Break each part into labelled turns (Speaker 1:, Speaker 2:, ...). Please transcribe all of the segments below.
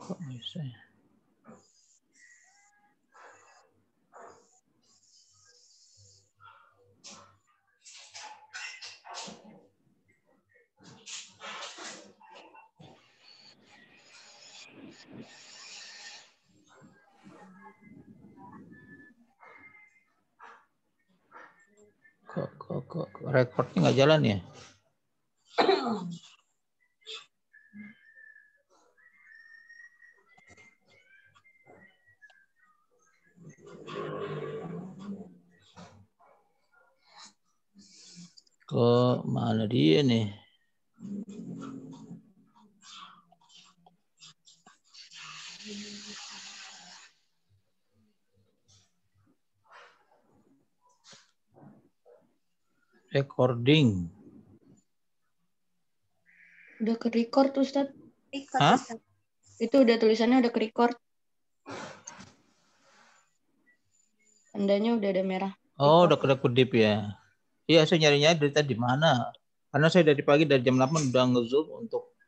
Speaker 1: Kok bisa ya? Kok recordnya nggak jalan ya? Kok mana dia nih? Recording.
Speaker 2: Udah ke record Ustaz.
Speaker 1: Hah?
Speaker 2: Itu udah tulisannya udah ke record. Tandanya udah ada merah.
Speaker 1: Oh, udah kedip ya. Iya, saya nyarinya dari tadi mana? Karena saya dari pagi dari jam 8 udah nge-zoom untuk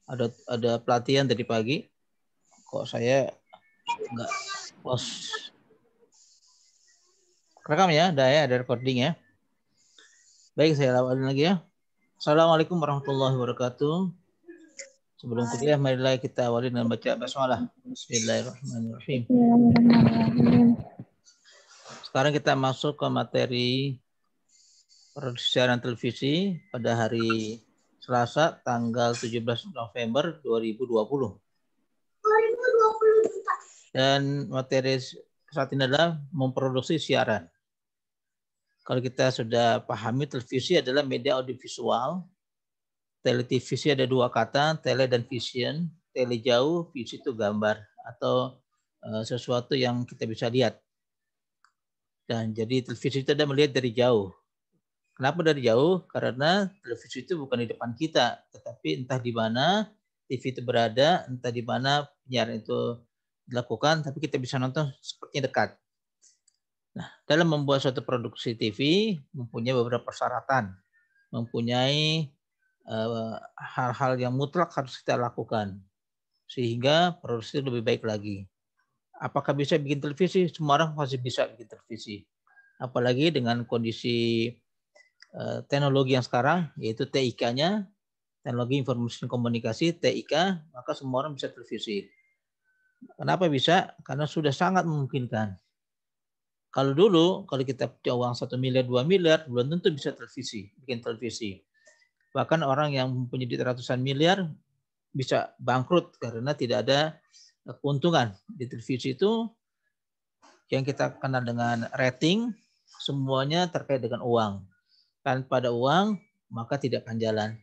Speaker 1: ada pelatihan dari pagi. Kok saya nggak post? Rekam ya, ada recording ya. Baik, saya lawain lagi ya. Assalamualaikum warahmatullahi wabarakatuh. Sebelum kuliah, marilah kita awali dengan baca basmalah. Bismillahirrahmanirrahim. Sekarang kita masuk ke materi produksi siaran televisi pada hari Selasa, tanggal 17 November 2020. Dan materi saat ini adalah memproduksi siaran. Kalau kita sudah pahami, televisi adalah media audiovisual. Televisi ada dua kata, tele dan vision. Tele jauh, visi itu gambar atau sesuatu yang kita bisa lihat. Dan jadi televisi itu ada melihat dari jauh. Kenapa dari jauh? Karena televisi itu bukan di depan kita, tetapi entah di mana TV itu berada, entah di mana penyiaran itu dilakukan, tapi kita bisa nonton sepertinya dekat. Nah, dalam membuat suatu produksi TV mempunyai beberapa persyaratan, mempunyai hal-hal yang mutlak harus kita lakukan sehingga produksi lebih baik lagi. Apakah bisa bikin televisi? Semua orang pasti bisa bikin televisi. Apalagi dengan kondisi teknologi yang sekarang, yaitu TIK-nya, teknologi informasi komunikasi, TIK, maka semua orang bisa televisi. Kenapa bisa? Karena sudah sangat memungkinkan. Kalau dulu, kalau kita punya uang 1 miliar, 2 miliar, belum tentu bisa televisi, bikin televisi. Bahkan orang yang mempunyai ratusan miliar bisa bangkrut karena tidak ada keuntungan. Di televisi itu yang kita kenal dengan rating, semuanya terkait dengan uang. Tanpa ada uang, maka tidak akan jalan.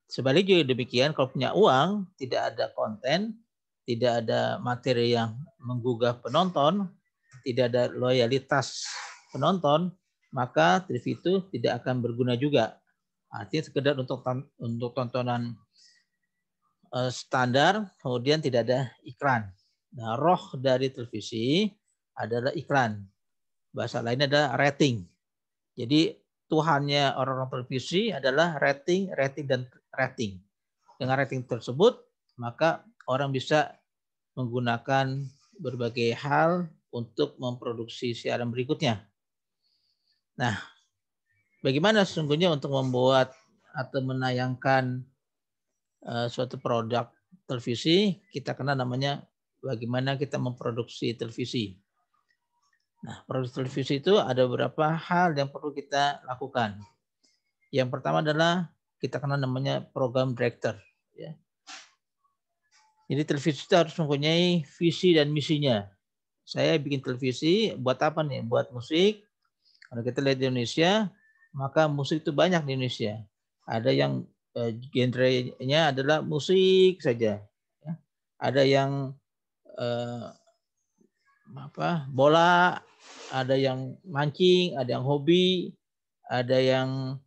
Speaker 1: Sebaliknya demikian, kalau punya uang, tidak ada konten, tidak ada materi yang menggugah penonton, tidak ada loyalitas penonton, maka TV itu tidak akan berguna juga. Artinya sekedar untuk tontonan standar, kemudian tidak ada iklan. Nah, roh dari televisi adalah iklan. Bahasa lainnya adalah rating. Jadi Tuhannya orang-orang televisi adalah rating, dan rating. Dengan rating tersebut, maka orang bisa menggunakan berbagai hal untuk memproduksi siaran berikutnya. Nah, bagaimana sesungguhnya untuk membuat atau menayangkan suatu produk televisi? Kita kenal namanya bagaimana kita memproduksi televisi. Nah, produksi televisi itu ada beberapa hal yang perlu kita lakukan. Yang pertama adalah kita kenal namanya program director. Ya. Jadi televisi itu harus mempunyai visi dan misinya. Saya bikin televisi buat apa nih? Buat musik. Kalau kita lihat di Indonesia, maka musik itu banyak di Indonesia. Ada yang genrenya adalah musik saja. Ya. Ada yang bola, ada yang mancing, ada yang hobi, ada yang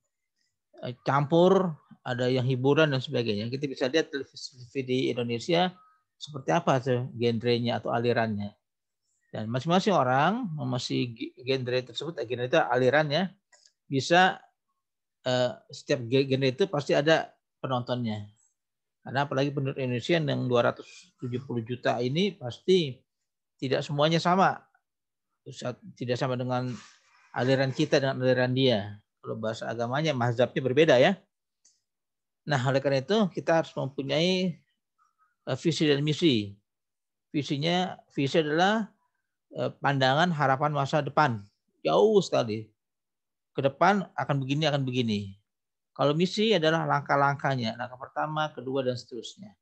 Speaker 1: campur, ada yang hiburan dan sebagainya. Kita bisa lihat televisi di Indonesia seperti apa genrenya atau alirannya. Dan masing-masing orang masih genre tersebut, genre itu alirannya bisa setiap genre itu pasti ada penontonnya. Karena apalagi penduduk Indonesia yang 270 juta ini pasti tidak semuanya sama. Tidak sama dengan aliran kita dengan aliran dia. Kalau bahasa agamanya, mazhabnya berbeda ya. Nah, oleh karena itu kita harus mempunyai visi dan misi. Visi adalah pandangan harapan masa depan. Jauh sekali. Ke depan akan begini. Kalau misi adalah langkah-langkahnya. Langkah pertama, kedua, dan seterusnya.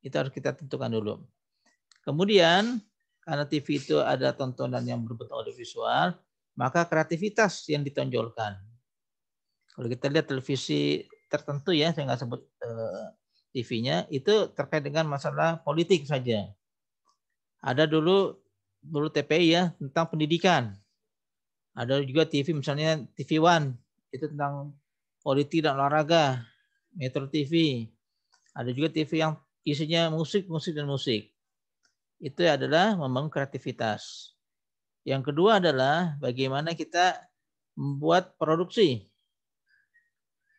Speaker 1: Itu harus kita tentukan dulu. Kemudian, karena TV itu ada tontonan yang berbentuk audiovisual, maka kreativitas yang ditonjolkan. Kalau kita lihat televisi tertentu ya, saya nggak sebut TV-nya, itu terkait dengan masalah politik saja. Ada dulu TPI ya, tentang pendidikan. Ada juga TV misalnya TV One, itu tentang politik dan olahraga. Metro TV. Ada juga TV yang isinya musik. Itu adalah membangun kreativitas. Yang kedua adalah bagaimana kita membuat produksi.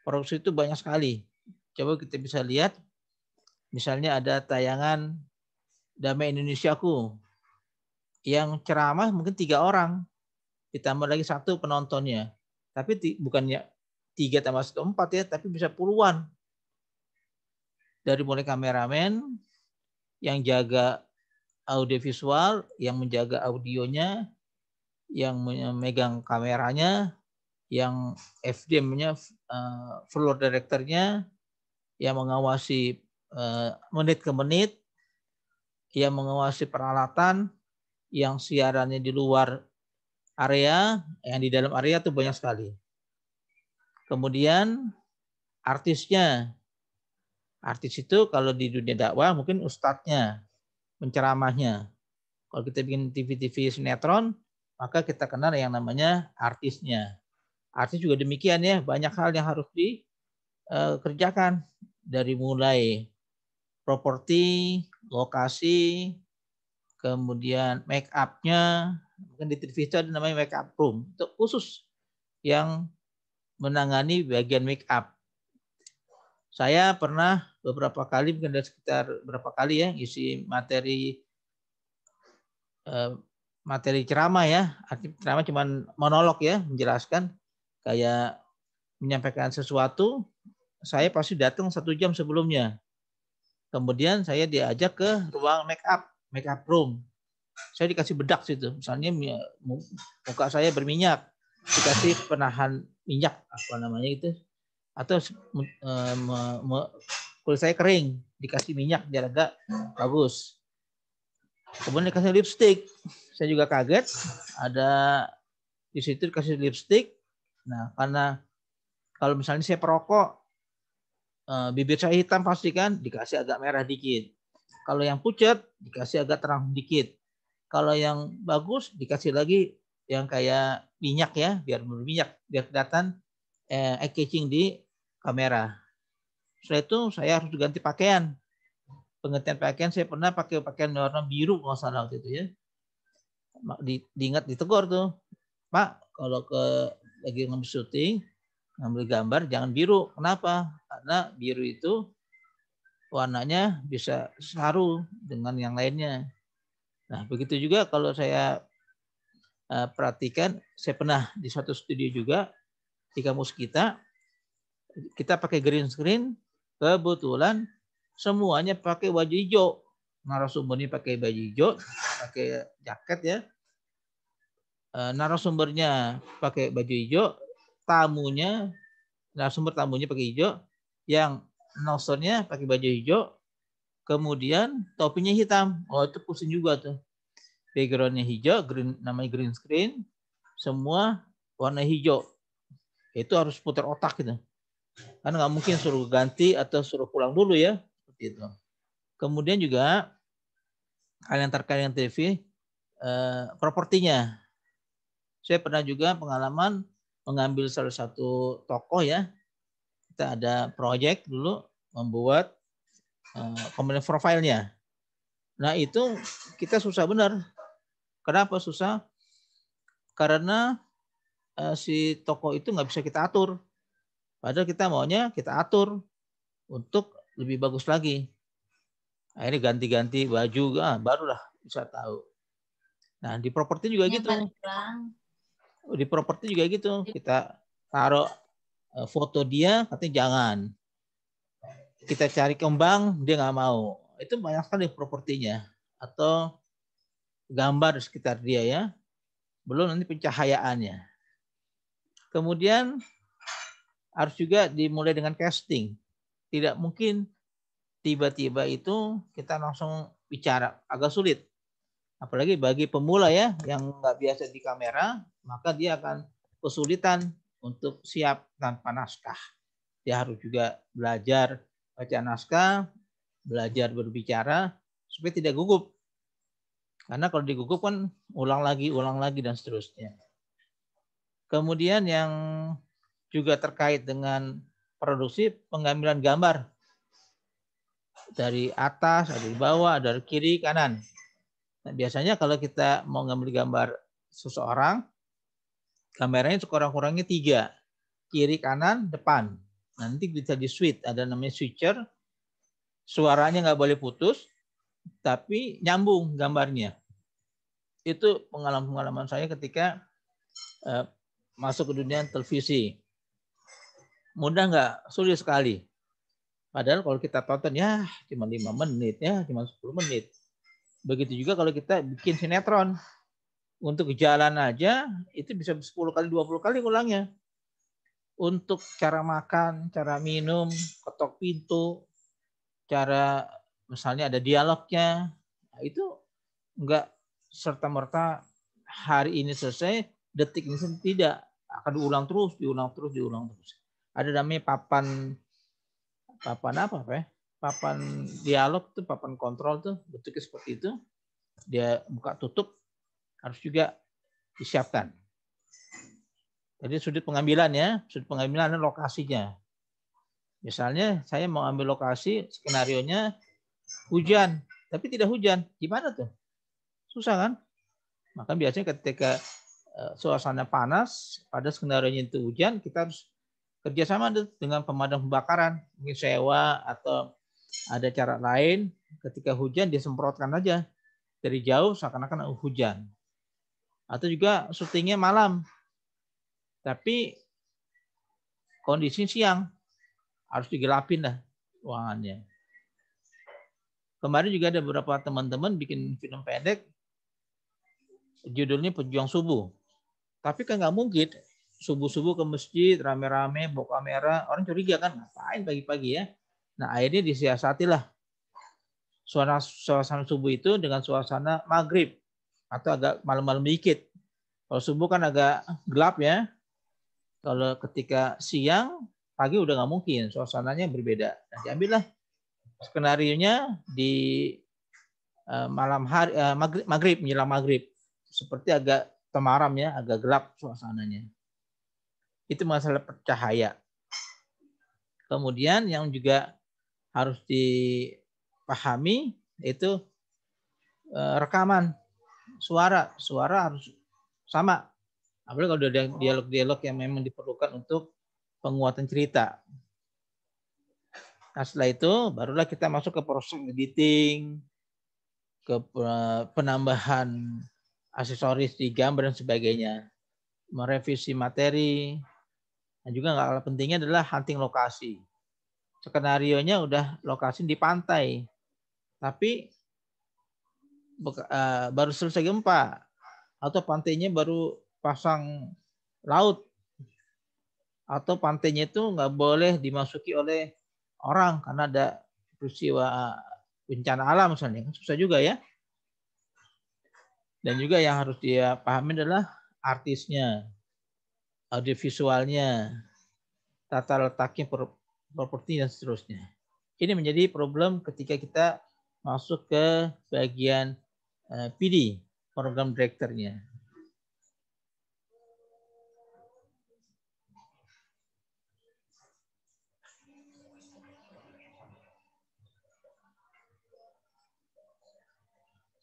Speaker 1: Produksi itu banyak sekali. Coba kita bisa lihat, misalnya ada tayangan Damai Indonesiaku, yang ceramah mungkin 3 orang, ditambah lagi 1 penontonnya. Tapi bukannya 3 tambah 1 4 ya, tapi bisa puluhan. Dari mulai kameramen yang jaga audiovisual, yang menjaga audionya, yang memegang kameranya, yang FDM-nya, floor director-nya, yang mengawasi menit ke menit, yang mengawasi peralatan, yang siarannya di luar area, yang di dalam area itu banyak sekali. Kemudian artisnya. Artis itu kalau di dunia dakwah mungkin ustadznya, penceramahnya. Kalau kita bikin TV-TV sinetron, maka kita kenal yang namanya artisnya. Artis juga demikian ya, banyak hal yang harus dikerjakan. Dari mulai properti, lokasi, kemudian make up-nya. Mungkin di TV itu ada namanya make up room. Itu khusus yang menangani bagian make up. Saya pernah beberapa kali, mungkin ada sekitar berapa kali ya, isi materi ceramah ya. Arti ceramah cuma monolog ya, menjelaskan, kayak menyampaikan sesuatu, saya pasti datang 1 jam sebelumnya. Kemudian saya diajak ke ruang make up room. Saya dikasih bedak situ. Misalnya muka saya berminyak, dikasih penahan minyak apa namanya itu, atau kulit saya kering, dikasih minyak biar agak bagus. Kemudian dikasih lipstick. Saya juga kaget, ada di situ dikasih lipstick. Nah, karena kalau misalnya saya perokok, bibir saya hitam pasti kan, dikasih agak merah dikit. Kalau yang pucat, dikasih agak terang dikit. Kalau yang bagus, dikasih lagi yang kayak minyak ya, biar berminyak, biar kelihatan eye catching di kamera. Setelah itu saya harus ganti pakaian. Penggantian pakaian saya pernah pakai pakaian warna biru kalau salah waktu itu ya. Diingat ditegur tuh, Pak, kalau lagi ngambil syuting, ngambil gambar jangan biru. Kenapa? Karena biru itu warnanya bisa saru dengan yang lainnya. Nah, begitu juga kalau saya perhatikan, saya pernah di suatu studio juga di kampus kita pakai green screen, kebetulan semuanya pakai baju hijau. Narasumbernya pakai baju hijau, pakai jaket ya. Narasumbernya pakai baju hijau, narasumber tamunya pakai hijau, yang nosennya pakai baju hijau, kemudian topinya hitam. Oh, itu pusing juga tuh. Backgroundnya hijau, namanya green screen, semua warna hijau. Itu harus putar otak gitu. Kan nggak mungkin suruh ganti atau suruh pulang dulu ya, seperti itu. Kemudian juga hal yang terkait dengan TV, propertinya. Saya pernah juga pengalaman mengambil salah satu tokoh ya. Kita ada proyek dulu membuat company profile-nya. Nah itu kita susah benar. Kenapa susah? Karena si tokoh itu nggak bisa kita atur. Padahal kita maunya kita atur untuk lebih bagus lagi. Akhirnya ganti-ganti baju, barulah bisa tahu. Nah, di properti juga gitu. Di properti juga gitu. Kita taruh foto dia, katanya jangan. Kita cari kembang, dia nggak mau. Itu banyak sekali propertinya. Atau gambar di sekitar dia ya. Belum nanti pencahayaannya. Kemudian harus juga dimulai dengan casting. Tidak mungkin tiba-tiba itu kita langsung bicara. Agak sulit. Apalagi bagi pemula ya, yang nggak biasa di kamera, maka dia akan kesulitan untuk siap tanpa naskah. Dia harus juga belajar baca naskah, belajar berbicara, supaya tidak gugup. Karena kalau digugup kan ulang lagi, dan seterusnya. Kemudian yang juga terkait dengan produksi, pengambilan gambar. Dari atas, dari bawah, dari kiri, kanan. Nah, biasanya kalau kita mau ngambil gambar seseorang, kameranya sekurang-kurangnya 3. Kiri, kanan, depan. Nanti bisa di switch, ada namanya switcher. Suaranya nggak boleh putus, tapi nyambung gambarnya. Itu pengalaman saya ketika masuk ke dunia televisi. Mudah nggak? Sulit sekali. Padahal kalau kita tonton ya cuma 5 menit, ya cuma 10 menit. Begitu juga kalau kita bikin sinetron. Untuk jalan aja itu bisa 10 kali, 20 kali ulangnya. Untuk cara makan, cara minum, ketok pintu, cara misalnya ada dialognya, nah itu enggak serta-merta hari ini selesai, detik ini tidak. Akan diulang terus. Ada namanya papan apa ya? Papan dialog tuh, papan kontrol tuh, bentuknya seperti itu. Dia buka tutup, harus juga disiapkan. Jadi sudut pengambilan lokasinya. Misalnya saya mau ambil lokasi, skenarionya hujan, tapi tidak hujan. Gimana tuh? Susah kan? Maka biasanya ketika suasana panas, pada skenarionya itu hujan, kita harus kerjasama dengan pemadam kebakaran. Mungkin sewa atau ada cara lain. Ketika hujan disemprotkan aja. Dari jauh seakan-akan hujan. Atau juga syutingnya malam. Tapi kondisi siang. Harus digelapin lah ruangannya. Kemarin juga ada beberapa teman-teman bikin film pendek. Judulnya Pejuang Subuh. Tapi kan nggak mungkin subuh-subuh ke masjid, rame-rame, bawa kamera. Orang curiga kan, ngapain pagi-pagi ya. Nah akhirnya disiasatilah suasana subuh itu dengan suasana maghrib. Atau agak malam-malam dikit. Kalau subuh kan agak gelap ya. Kalau ketika siang, pagi udah nggak mungkin, suasananya berbeda. Nah, diambillah skenarionya di malam hari, maghrib, menjelang maghrib. Seperti agak temaram ya, agak gelap suasananya. Itu masalah cahaya. Kemudian yang juga harus dipahami itu rekaman suara. Suara harus sama. Apalagi kalau ada dialog-dialog yang memang diperlukan untuk penguatan cerita. Nah setelah itu barulah kita masuk ke proses editing, ke penambahan aksesoris di gambar dan sebagainya, merevisi materi, dan juga nggak kalah pentingnya adalah hunting lokasi. Skenarionya udah lokasi di pantai, tapi baru selesai gempa, atau pantainya baru pasang laut, atau pantainya itu nggak boleh dimasuki oleh orang karena ada peristiwa bencana alam misalnya, susah juga ya. Dan juga yang harus dia pahami adalah artisnya, audiovisualnya, tata letaknya, properti dan seterusnya. Ini menjadi problem ketika kita masuk ke bagian PD, program directornya.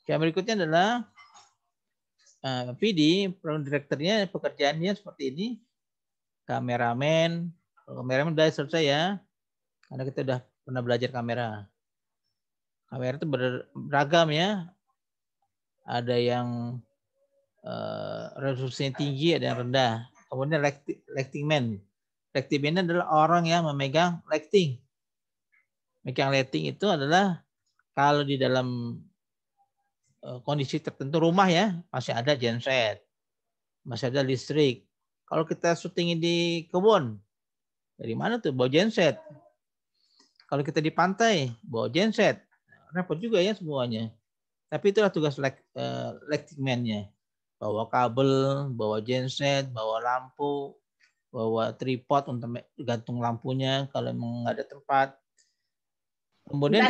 Speaker 1: Yang berikutnya adalah PD, program directornya pekerjaannya seperti ini. Kameramen sudah selesai ya. Karena kita udah pernah belajar kamera. Kamera itu beragam ya. Ada yang resolusinya tinggi, ada yang rendah. Kemudian lighting man. Lighting man adalah orang yang memegang lighting. Memegang lighting itu adalah kalau di dalam kondisi tertentu rumah ya, masih ada genset, masih ada listrik. Kalau kita syuting di kebun, dari mana tuh bawa genset? Kalau kita di pantai, bawa genset. Repot juga ya semuanya. Tapi itulah tugas lighting man-nya. Bawa kabel, bawa genset, bawa lampu, bawa tripod untuk gantung lampunya kalau memang nggak ada tempat. Kemudian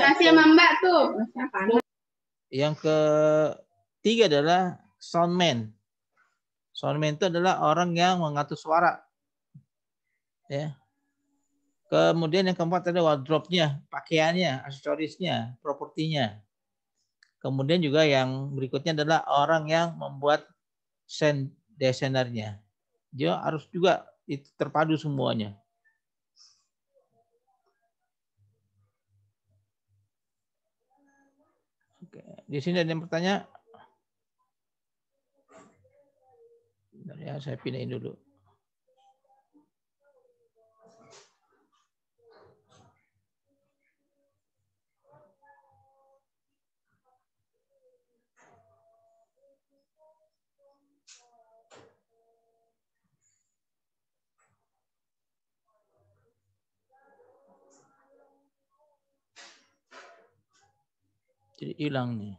Speaker 1: yang ketiga adalah soundman. Soundman itu adalah orang yang mengatur suara. Ya. Kemudian yang keempat ada wardrobe-nya, pakaiannya, aksesorisnya, propertinya. Kemudian juga yang berikutnya adalah orang yang membuat sound designernya. Dia harus juga itu terpadu semuanya. Oke, di sini ada yang bertanya. Bentar ya, saya pindahin dulu. Jadi hilang nih.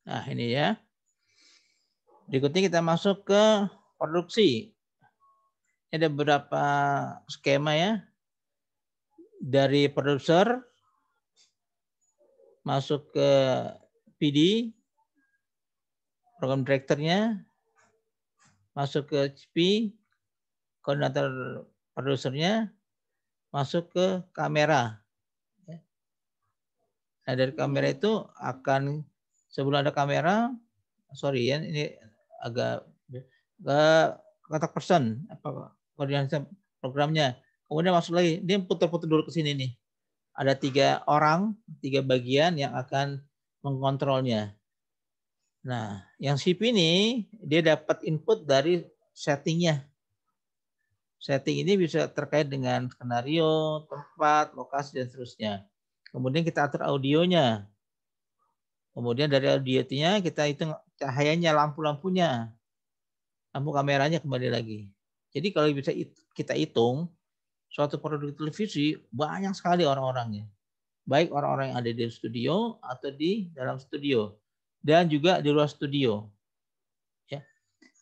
Speaker 1: Nah ini ya. Berikutnya kita masuk ke produksi. Ada beberapa skema ya. Dari produser masuk ke PD, program directornya, masuk ke CP, koordinator produsernya, masuk ke kamera. Nah dari kamera itu akan sebelum ada kamera, sorry ya ini agak kontak person apa koordinasi programnya. Kemudian masuk lagi, dia putar-putar dulu ke sini nih. Ada 3 orang, 3 bagian yang akan mengontrolnya. Nah, yang CP ini dia dapat input dari settingnya. Setting ini bisa terkait dengan skenario, tempat, lokasi, dan seterusnya. Kemudian kita atur audionya. Kemudian dari audionya kita hitung cahayanya, lampu-lampunya. Lampu kameranya kembali lagi. Jadi kalau bisa kita hitung, suatu produk televisi banyak sekali orang-orangnya. Baik orang-orang yang ada di studio atau di dalam studio. Dan juga di luar studio. Ya.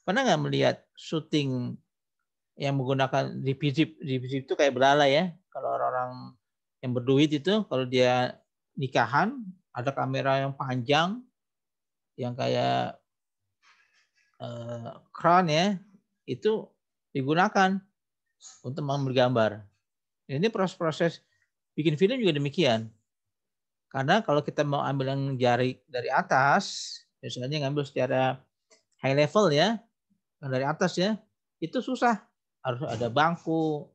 Speaker 1: Pernah nggak melihat syuting yang menggunakan divisi itu kayak belalai ya. Kalau orang-orang yang berduit itu, kalau dia nikahan, ada kamera yang panjang, yang kayak crown ya, itu digunakan untuk mengambil gambar. Ini proses-proses bikin film juga demikian. Karena kalau kita mau ambil yang jari dari atas, misalnya ngambil secara high level ya, dari atas ya, itu susah. Harus ada bangku,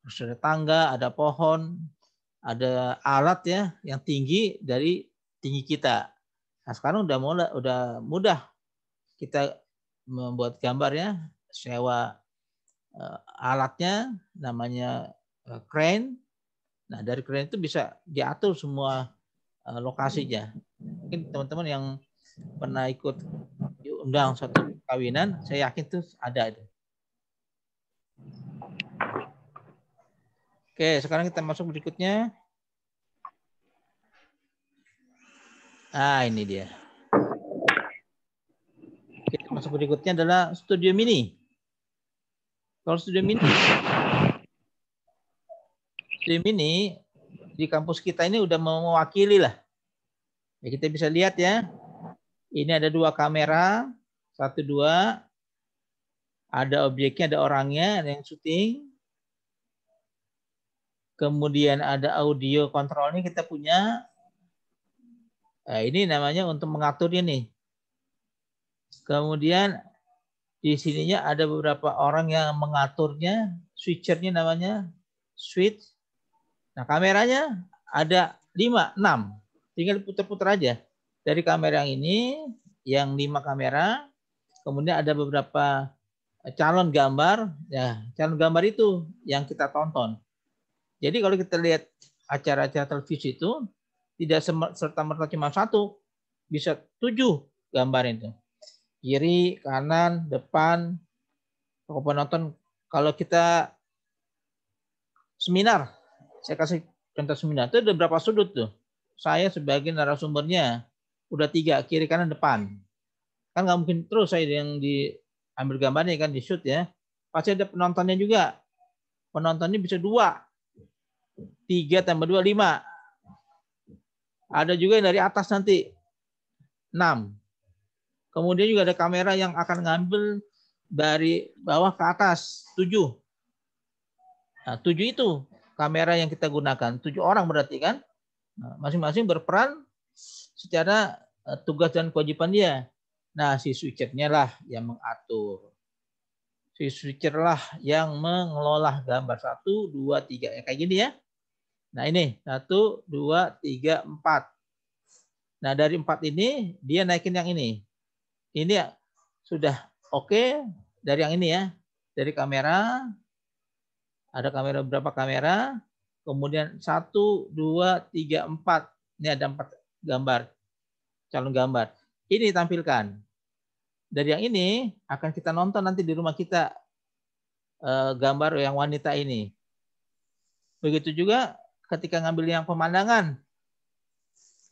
Speaker 1: harus ada tangga, ada pohon, ada alat ya yang tinggi dari tinggi kita. Nah sekarang udah mudah kita membuat gambar ya, sewa alatnya namanya crane. Nah dari crane itu bisa diatur semua lokasinya. Mungkin teman-teman yang pernah ikut diundang satu kawinan, saya yakin itu ada itu. Oke, sekarang kita masuk berikutnya. Ah, ini dia. Kita masuk berikutnya adalah Studio Mini. Kalau Studio Mini di kampus kita ini udah mewakili lah. Ya, kita bisa lihat ya. Ini ada 2 kamera, 1, 2. Ada objeknya, ada orangnya, ada yang syuting. Kemudian ada audio kontrolnya kita punya. Nah, ini namanya untuk mengaturnya nih. Kemudian di sininya ada beberapa orang yang mengaturnya, switchernya namanya switch. Nah, kameranya ada 5, 6. Tinggal putar-putar aja. Dari kamera yang ini, yang 5 kamera, kemudian ada beberapa calon gambar. Ya, calon gambar itu yang kita tonton. Jadi kalau kita lihat acara-acara televisi itu, tidak serta-merta cuma 1, bisa 7 gambar itu. Kiri, kanan, depan, penonton. Kalau kita seminar, saya kasih contoh seminar, itu ada berapa sudut tuh. Saya sebagai narasumbernya, udah 3, kiri, kanan, depan. Kan nggak mungkin terus saya yang diambil gambarnya kan, di shoot ya. Pasti ada penontonnya juga. Penontonnya bisa 2. 3 tambah 2, 5. Ada juga yang dari atas nanti, 6. Kemudian juga ada kamera yang akan ngambil dari bawah ke atas, 7. Nah, 7 itu kamera yang kita gunakan. 7 orang berarti kan. Nah, masing-masing berperan secara tugas dan kewajiban dia. Nah, si switchernya lah yang mengatur. Si switcher lah yang mengelola gambar 1, 2, 3. Ya, kayak gini ya. Nah, ini 1, 2, 3, 4. Nah, dari 4 ini dia naikin yang ini. Ini sudah oke dari yang ini ya. Dari kamera, ada kamera berapa kamera, kemudian 1, 2, 3, 4. Ini ada 4 gambar, calon gambar. Ini tampilkan. Dari yang ini akan kita nonton nanti di rumah kita, gambar yang wanita ini. Begitu juga ketika ngambil yang pemandangan.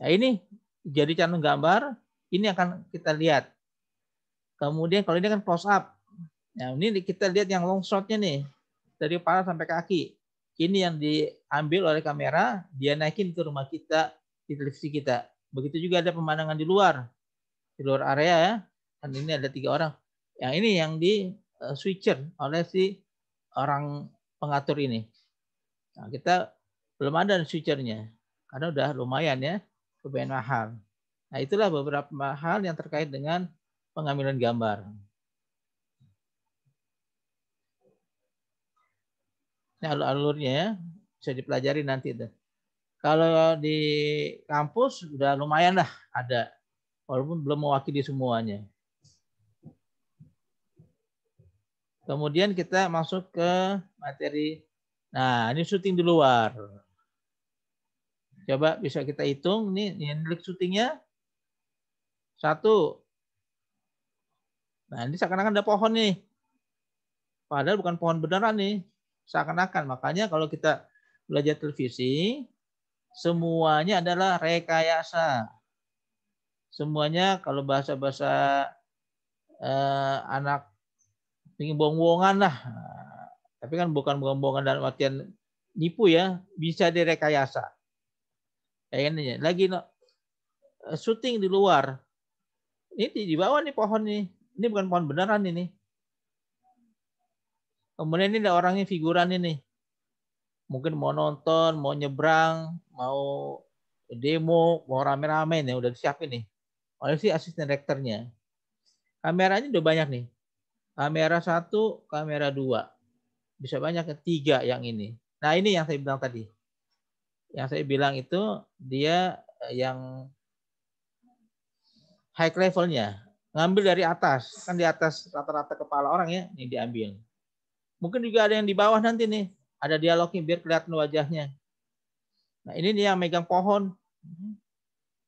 Speaker 1: Nah, ini jadi calon gambar, ini akan kita lihat. Kemudian kalau ini kan close up. Nah, ini kita lihat yang long shot-nya nih. Dari kepala sampai kaki. Ini yang diambil oleh kamera, dia naikin ke rumah kita, di televisi kita. Begitu juga ada pemandangan di luar area ya. Dan ini ada 3 orang. Yang ini yang di switcher oleh si orang pengatur ini. Nah, kita belum ada switchernya. Karena udah lumayan ya, lumayan mahal. Nah, itulah beberapa hal yang terkait dengan pengambilan gambar. Ini alur-alurnya ya, bisa dipelajari nanti itu. Kalau di kampus udah lumayan lah ada, walaupun belum mewakili semuanya. Kemudian kita masuk ke materi. Nah, ini syuting di luar. Coba bisa kita hitung nih, nilik syutingnya 1. Nah, ini seakan-akan ada pohon nih. Padahal bukan pohon beneran nih. Seakan-akan. Makanya kalau kita belajar televisi, semuanya adalah rekayasa. Semuanya kalau bahasa-bahasa anak ingin bohong-bohongan lah. Tapi kan bukan bohong-bohongan dalam artian nipu ya, bisa direkayasa. Kayak ini lagi syuting di luar. Ini di bawah nih pohon nih. Ini bukan pohon beneran ini. Kemudian ini ada orangnya figuran ini. Mungkin mau nonton, mau nyebrang, mau demo, mau rame-rame nih, udah disiapin nih. Oleh si asisten direkturnya. Kameranya udah banyak nih. Kamera 1, kamera 2. Bisa banyak, 3 yang ini. Nah, ini yang saya bilang tadi. Yang saya bilang itu dia yang high levelnya. Ngambil dari atas. Kan di atas rata-rata kepala orang ya, ini diambil. Mungkin juga ada yang di bawah nanti nih. Ada dialognya biar kelihatan wajahnya. Nah, ini nih yang megang pohon.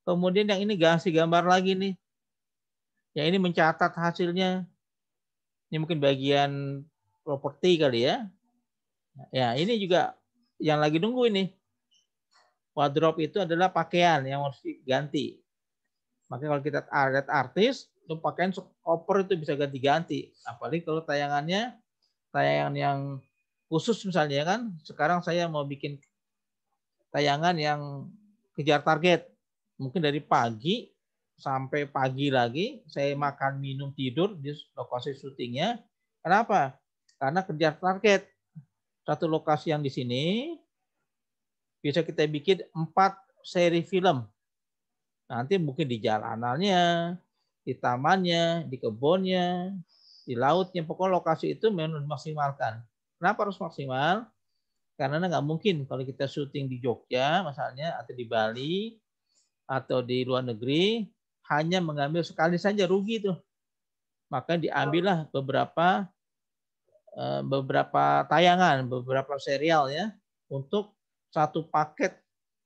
Speaker 1: Kemudian yang ini kasih gambar lagi nih. Yang ini mencatat hasilnya. Ini mungkin bagian properti kali ya. Ya, ini juga yang lagi nunggu ini. Wardrobe itu adalah pakaian yang harus diganti. Makanya kalau kita lihat artis, itu pakaian koper itu bisa ganti-ganti. Apalagi kalau tayangan yang khusus misalnya kan. Sekarang saya mau bikin tayangan yang kejar target. Mungkin dari pagi sampai pagi lagi, saya makan, minum, tidur di lokasi syutingnya. Kenapa? Karena kejar target. Satu lokasi yang di sini, bisa kita bikin 4 seri film. Nanti mungkin di jalanannya, di tamannya, di kebunnya, di lautnya, pokoknya lokasi itu memang dimaksimalkan. Kenapa harus maksimal? Karena nggak mungkin kalau kita syuting di Jogja, misalnya, atau di Bali, atau di luar negeri, hanya mengambil sekali saja, rugi tuh. Maka diambillah beberapa tayangan, beberapa serial ya, untuk satu paket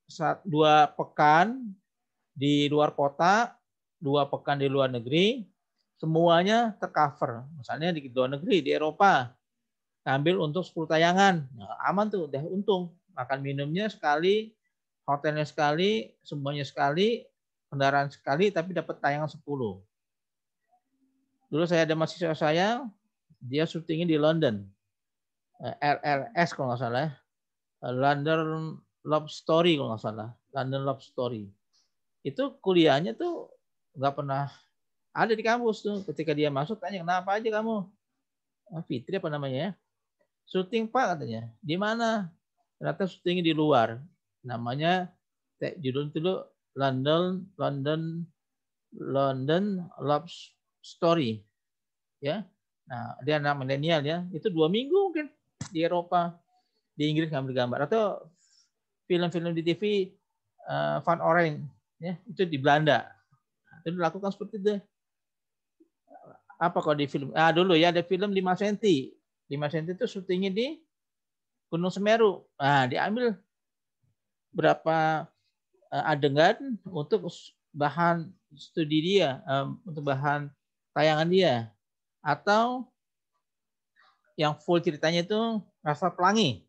Speaker 1: 2 pekan di luar kota, 2 pekan di luar negeri, semuanya tercover. Misalnya di luar negeri, di Eropa, ambil untuk 10 tayangan. Nah, aman tuh, udah untung. Makan minumnya sekali, hotelnya sekali, semuanya sekali, kendaraan sekali, tapi dapat tayangan 10. Dulu saya ada mahasiswa saya, dia syutingnya di London. LLS kalau nggak salah. London Love Story kalau nggak salah. London Love Story. Itu kuliahnya tuh nggak pernah ada di kampus tuh. Ketika dia masuk tanya, kenapa aja kamu? Fitri apa namanya ya? Syuting Pak katanya. Di mana? Ternyata syutingnya di luar. Namanya judul itu London Love Story. Ya. Nah, dia anak milenial ya. Itu 2 minggu mungkin di Eropa, di Inggris ngambil gambar. Atau film-film di TV Van Oren ya, itu di Belanda. Itu dilakukan seperti itu. Apa kalau di film? Dulu ya ada film 5 cm. 5 cm itu syutingnya di Gunung Semeru. Diambil berapa adegan untuk bahan studi dia, untuk bahan tayangan dia. Atau yang full ceritanya itu Rasa Pelangi.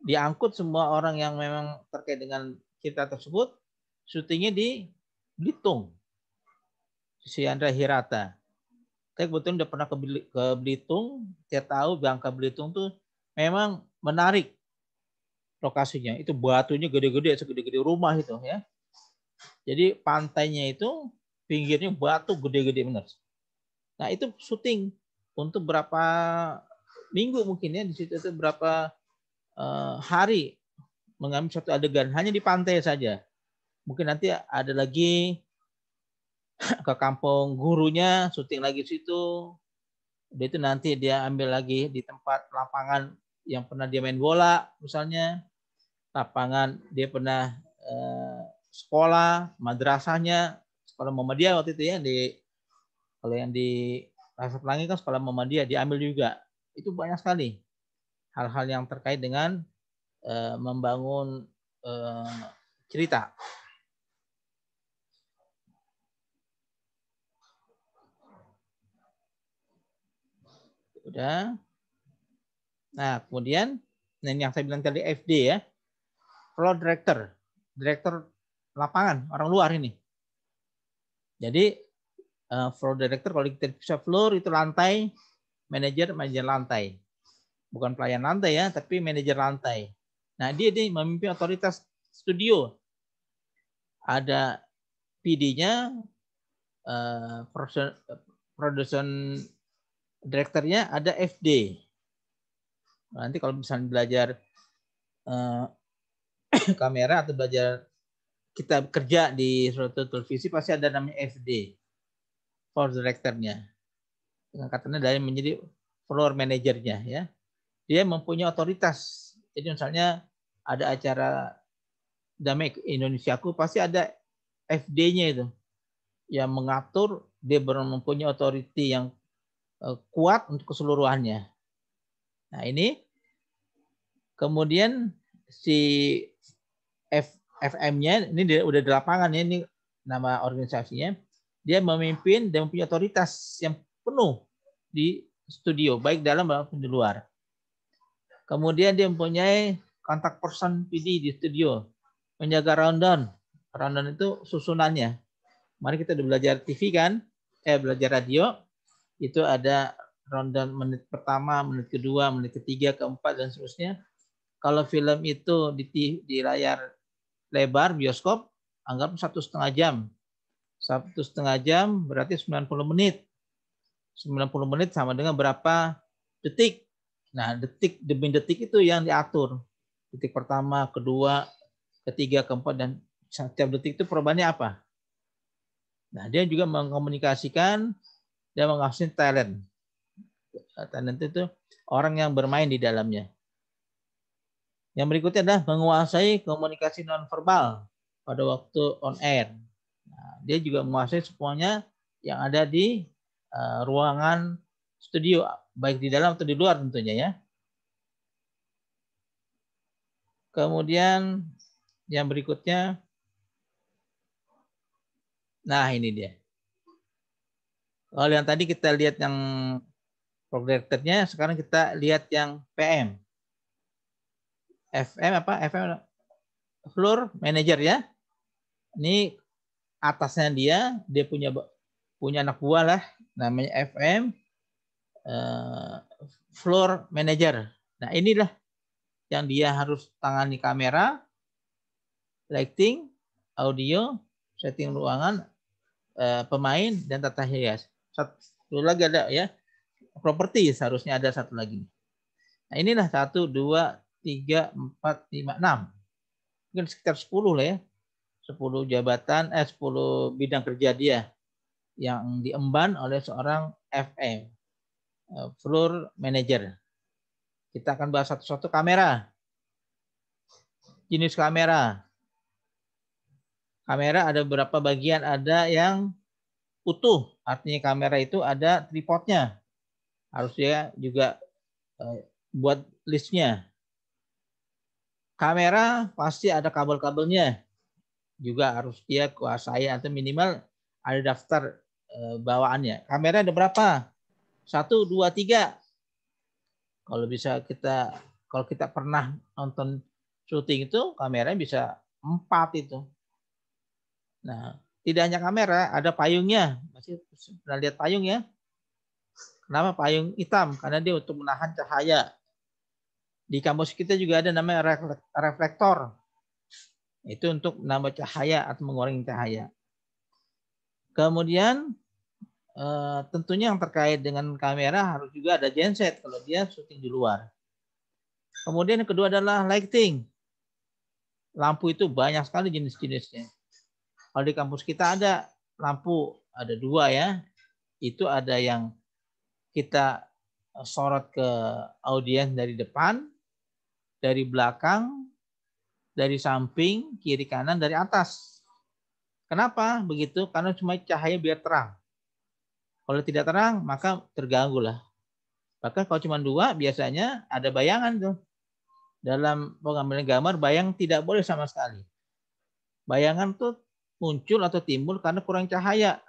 Speaker 1: Diangkut semua orang yang memang terkait dengan cerita tersebut, syutingnya di Belitung. Si Andra Hirata. Saya kebetulan udah pernah ke Belitung, saya tahu Bangka Belitung tuh memang menarik lokasinya. Itu batunya gede-gede, segede-gede rumah itu ya. Jadi pantainya itu pinggirnya batu gede-gede benar. Nah itu syuting untuk berapa minggu mungkin ya, di situ itu berapa hari mengambil satu adegan hanya di pantai saja. Mungkin nanti ada lagi ke kampung gurunya, syuting lagi di situ. Udah itu nanti dia ambil lagi di tempat lapangan yang pernah dia main bola, misalnya lapangan dia pernah sekolah, madrasahnya, sekolah Muhammadiyah waktu itu ya, kalau yang di Rasa Pelangi kan sekolah Muhammadiyah, diambil juga. Itu banyak sekali hal-hal yang terkait dengan membangun cerita. Udah. Nah, kemudian yang saya bilang tadi FD ya, floor director lapangan, orang luar ini. Jadi floor director, kalau kita bisa floor itu lantai, manajer lantai. Bukan pelayan lantai ya, tapi manajer lantai. Nah, dia memimpin otoritas studio. Ada PD-nya, production directornya, ada FD. Nanti kalau misalnya belajar kamera atau belajar kita kerja di suatu televisi, pasti ada namanya FD, floor directornya. Dengan katanya dari menjadi floor manajernya ya. Dia mempunyai otoritas. Jadi misalnya ada acara Damai Indonesiaku, pasti ada FD-nya itu yang mengatur, dia mempunyai otoriti yang kuat untuk keseluruhannya. Nah ini kemudian si FM-nya ini udah di lapangan ya, ini nama organisasinya. Dia memimpin dan mempunyai otoritas yang penuh di studio, baik dalam maupun di luar. Kemudian dia mempunyai kontak person PD di studio, menjaga rundown. Rundown itu susunannya. Mari kita udah belajar TV kan, belajar radio, itu ada rundown menit pertama, menit kedua, menit ketiga, keempat, dan seterusnya. Kalau film itu di layar lebar bioskop, anggap 1,5 jam. 1,5 jam berarti 90 menit. 90 menit sama dengan berapa detik. Nah, detik demi detik itu yang diatur. Detik pertama, kedua, ketiga, keempat, dan setiap detik itu perubahannya apa? Nah, dia juga mengkomunikasikan dan menghasilkan talent. Talent itu orang yang bermain di dalamnya. Yang berikutnya adalah menguasai komunikasi nonverbal pada waktu on air. Nah, dia juga menguasai semuanya yang ada di ruangan studio, baik di dalam atau di luar tentunya ya. Kemudian yang berikutnya, nah ini dia. Kalau yang tadi kita lihat yang projectornya, sekarang kita lihat yang PM. FM apa? FM floor manager ya. Ini atasnya dia punya anak buah lah, namanya FM floor manager. Nah inilah yang dia harus tangani kamera, lighting, audio, setting ruangan, pemain dan tata hias. Satu lagi ada ya, properti seharusnya ada satu lagi. Nah inilah 1, 2, 3, 4, 5, 6. Mungkin sekitar 10 lah ya. 10 jabatan, 10 bidang kerja dia yang diemban oleh seorang FM, floor manager. Kita akan bahas satu-satu. Kamera. Jenis kamera. Kamera ada beberapa bagian, ada yang utuh, artinya kamera itu ada tripodnya. Harus dia juga buat listnya. Kamera pasti ada kabel-kabelnya. Juga harus dia kuasai atau minimal ada daftar bawaannya. Kamera ada berapa? 1, 2, 3. Kalau kita pernah nonton syuting itu, kamera bisa 4 itu. Nah, tidak hanya kamera, ada payungnya. Masih pernah lihat payung ya? Kenapa payung hitam? Karena dia untuk menahan cahaya. Di kampus kita juga ada namanya reflektor. Itu untuk menambah cahaya atau mengurangi cahaya. Kemudian tentunya yang terkait dengan kamera harus juga ada genset kalau dia syuting di luar. Kemudian yang kedua adalah lighting. Lampu itu banyak sekali jenis-jenisnya. Kalau di kampus kita ada lampu, ada 2 ya. Itu ada yang kita sorot ke audiens dari depan, dari belakang, dari samping, kiri kanan, dari atas. Kenapa begitu? Karena cuma cahaya biar terang. Kalau tidak terang, maka terganggu lah. Bahkan kalau cuma 2, biasanya ada bayangan tuh. Dalam pengambilan gambar, bayang tidak boleh sama sekali. Bayangan tuh muncul atau timbul karena kurang cahaya.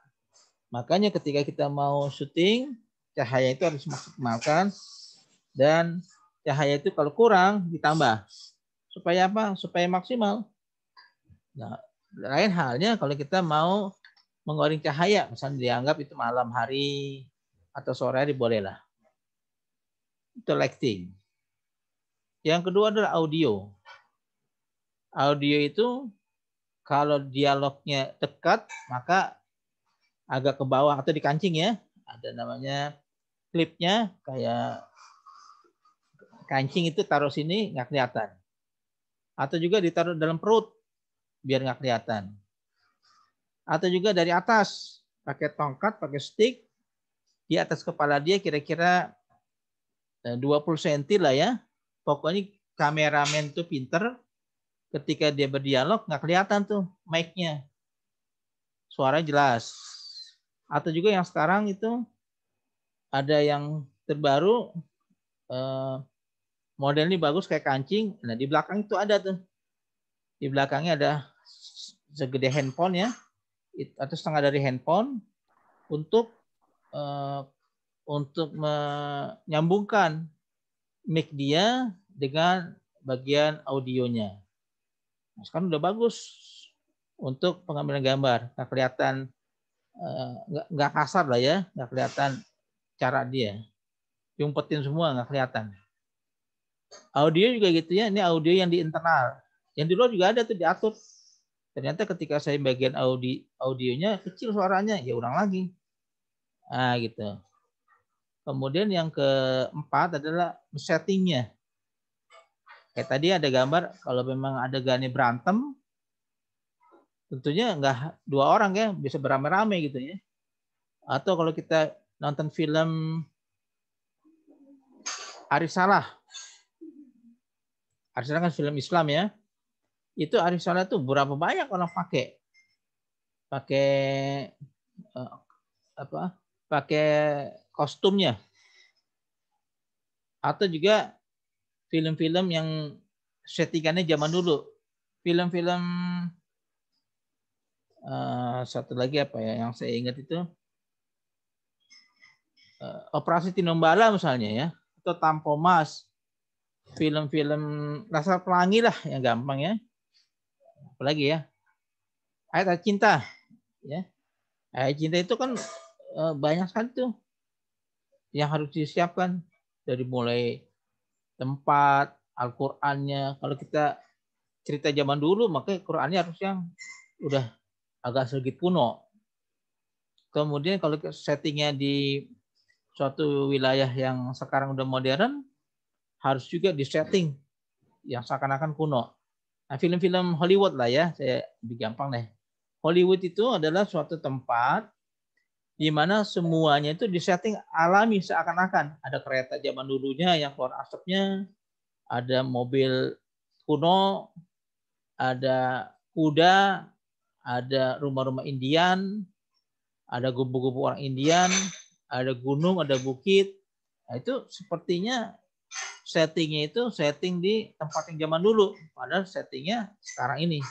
Speaker 1: Makanya ketika kita mau syuting, cahaya itu harus dimaksimalkan. Dan cahaya itu kalau kurang, ditambah. Supaya apa? Supaya maksimal. Nah, lain halnya kalau kita mau mengurangi cahaya, misalnya dianggap itu malam hari atau sore hari, bolehlah. Itu lighting. Yang kedua adalah audio. Audio itu kalau dialognya dekat, maka agak ke bawah atau dikancing ya. Ada namanya klipnya, kayak kancing itu taruh sini nggak kelihatan. Atau juga ditaruh dalam perut biar nggak kelihatan. Atau juga dari atas, pakai tongkat, pakai stick, di atas kepala dia kira-kira 20 cm lah ya. Pokoknya kameramen tuh pinter, ketika dia berdialog nggak kelihatan tuh mic-nya. Suara jelas. Atau juga yang sekarang itu ada yang terbaru, model ini bagus kayak kancing. Nah di belakang itu ada tuh. Di belakangnya ada segede handphone ya, atau setengah dari handphone untuk menyambungkan mic dia dengan bagian audionya. Nah, sekarang udah bagus untuk pengambilan gambar, nggak kelihatan, nggak kasar lah ya, nggak kelihatan cara dia, diumpetin semua nggak kelihatan. Audio juga gitu ya, ini audio yang di internal, yang di luar juga ada tuh diatur. Ternyata ketika saya bagian audionya kecil suaranya, ya ulang lagi. Nah gitu. Kemudian yang keempat adalah settingnya. Kayak tadi ada gambar, kalau memang adegannya berantem, Tentunya nggak 2 orang ya, bisa beramai-ramai gitu ya. Atau kalau kita nonton film Arisalah. Arisalah kan film Islam ya. Itu Arisalah tuh berapa banyak orang pakai apa? Pakai kostumnya. Atau juga film-film yang settingannya zaman dulu. Film-film satu lagi apa ya yang saya ingat itu Operasi Tinombala misalnya ya, atau Tampomas, film-film Laskar Pelangi lah yang gampang ya. Apalagi ya, Ayat Cinta ya. Ayat Cinta itu kan banyak sekali tuh yang harus disiapkan, dari mulai tempat, Al-Qur'annya. Kalau kita cerita zaman dulu, makanya Qur'annya harus yang udah agak sedikit kuno. Kemudian kalau settingnya di suatu wilayah yang sekarang udah modern, harus juga disetting yang seakan-akan kuno. Nah, film-film Hollywood lah ya, saya lebih gampang deh. Hollywood itu adalah suatu tempat di mana semuanya itu disetting alami seakan-akan. Ada kereta zaman dulunya yang keluar asapnya, ada mobil kuno, ada kuda, ada rumah-rumah Indian, ada gubuk-gubuk orang Indian, ada gunung, ada bukit. Nah, itu sepertinya settingnya itu setting di tempat yang zaman dulu, padahal settingnya sekarang ini.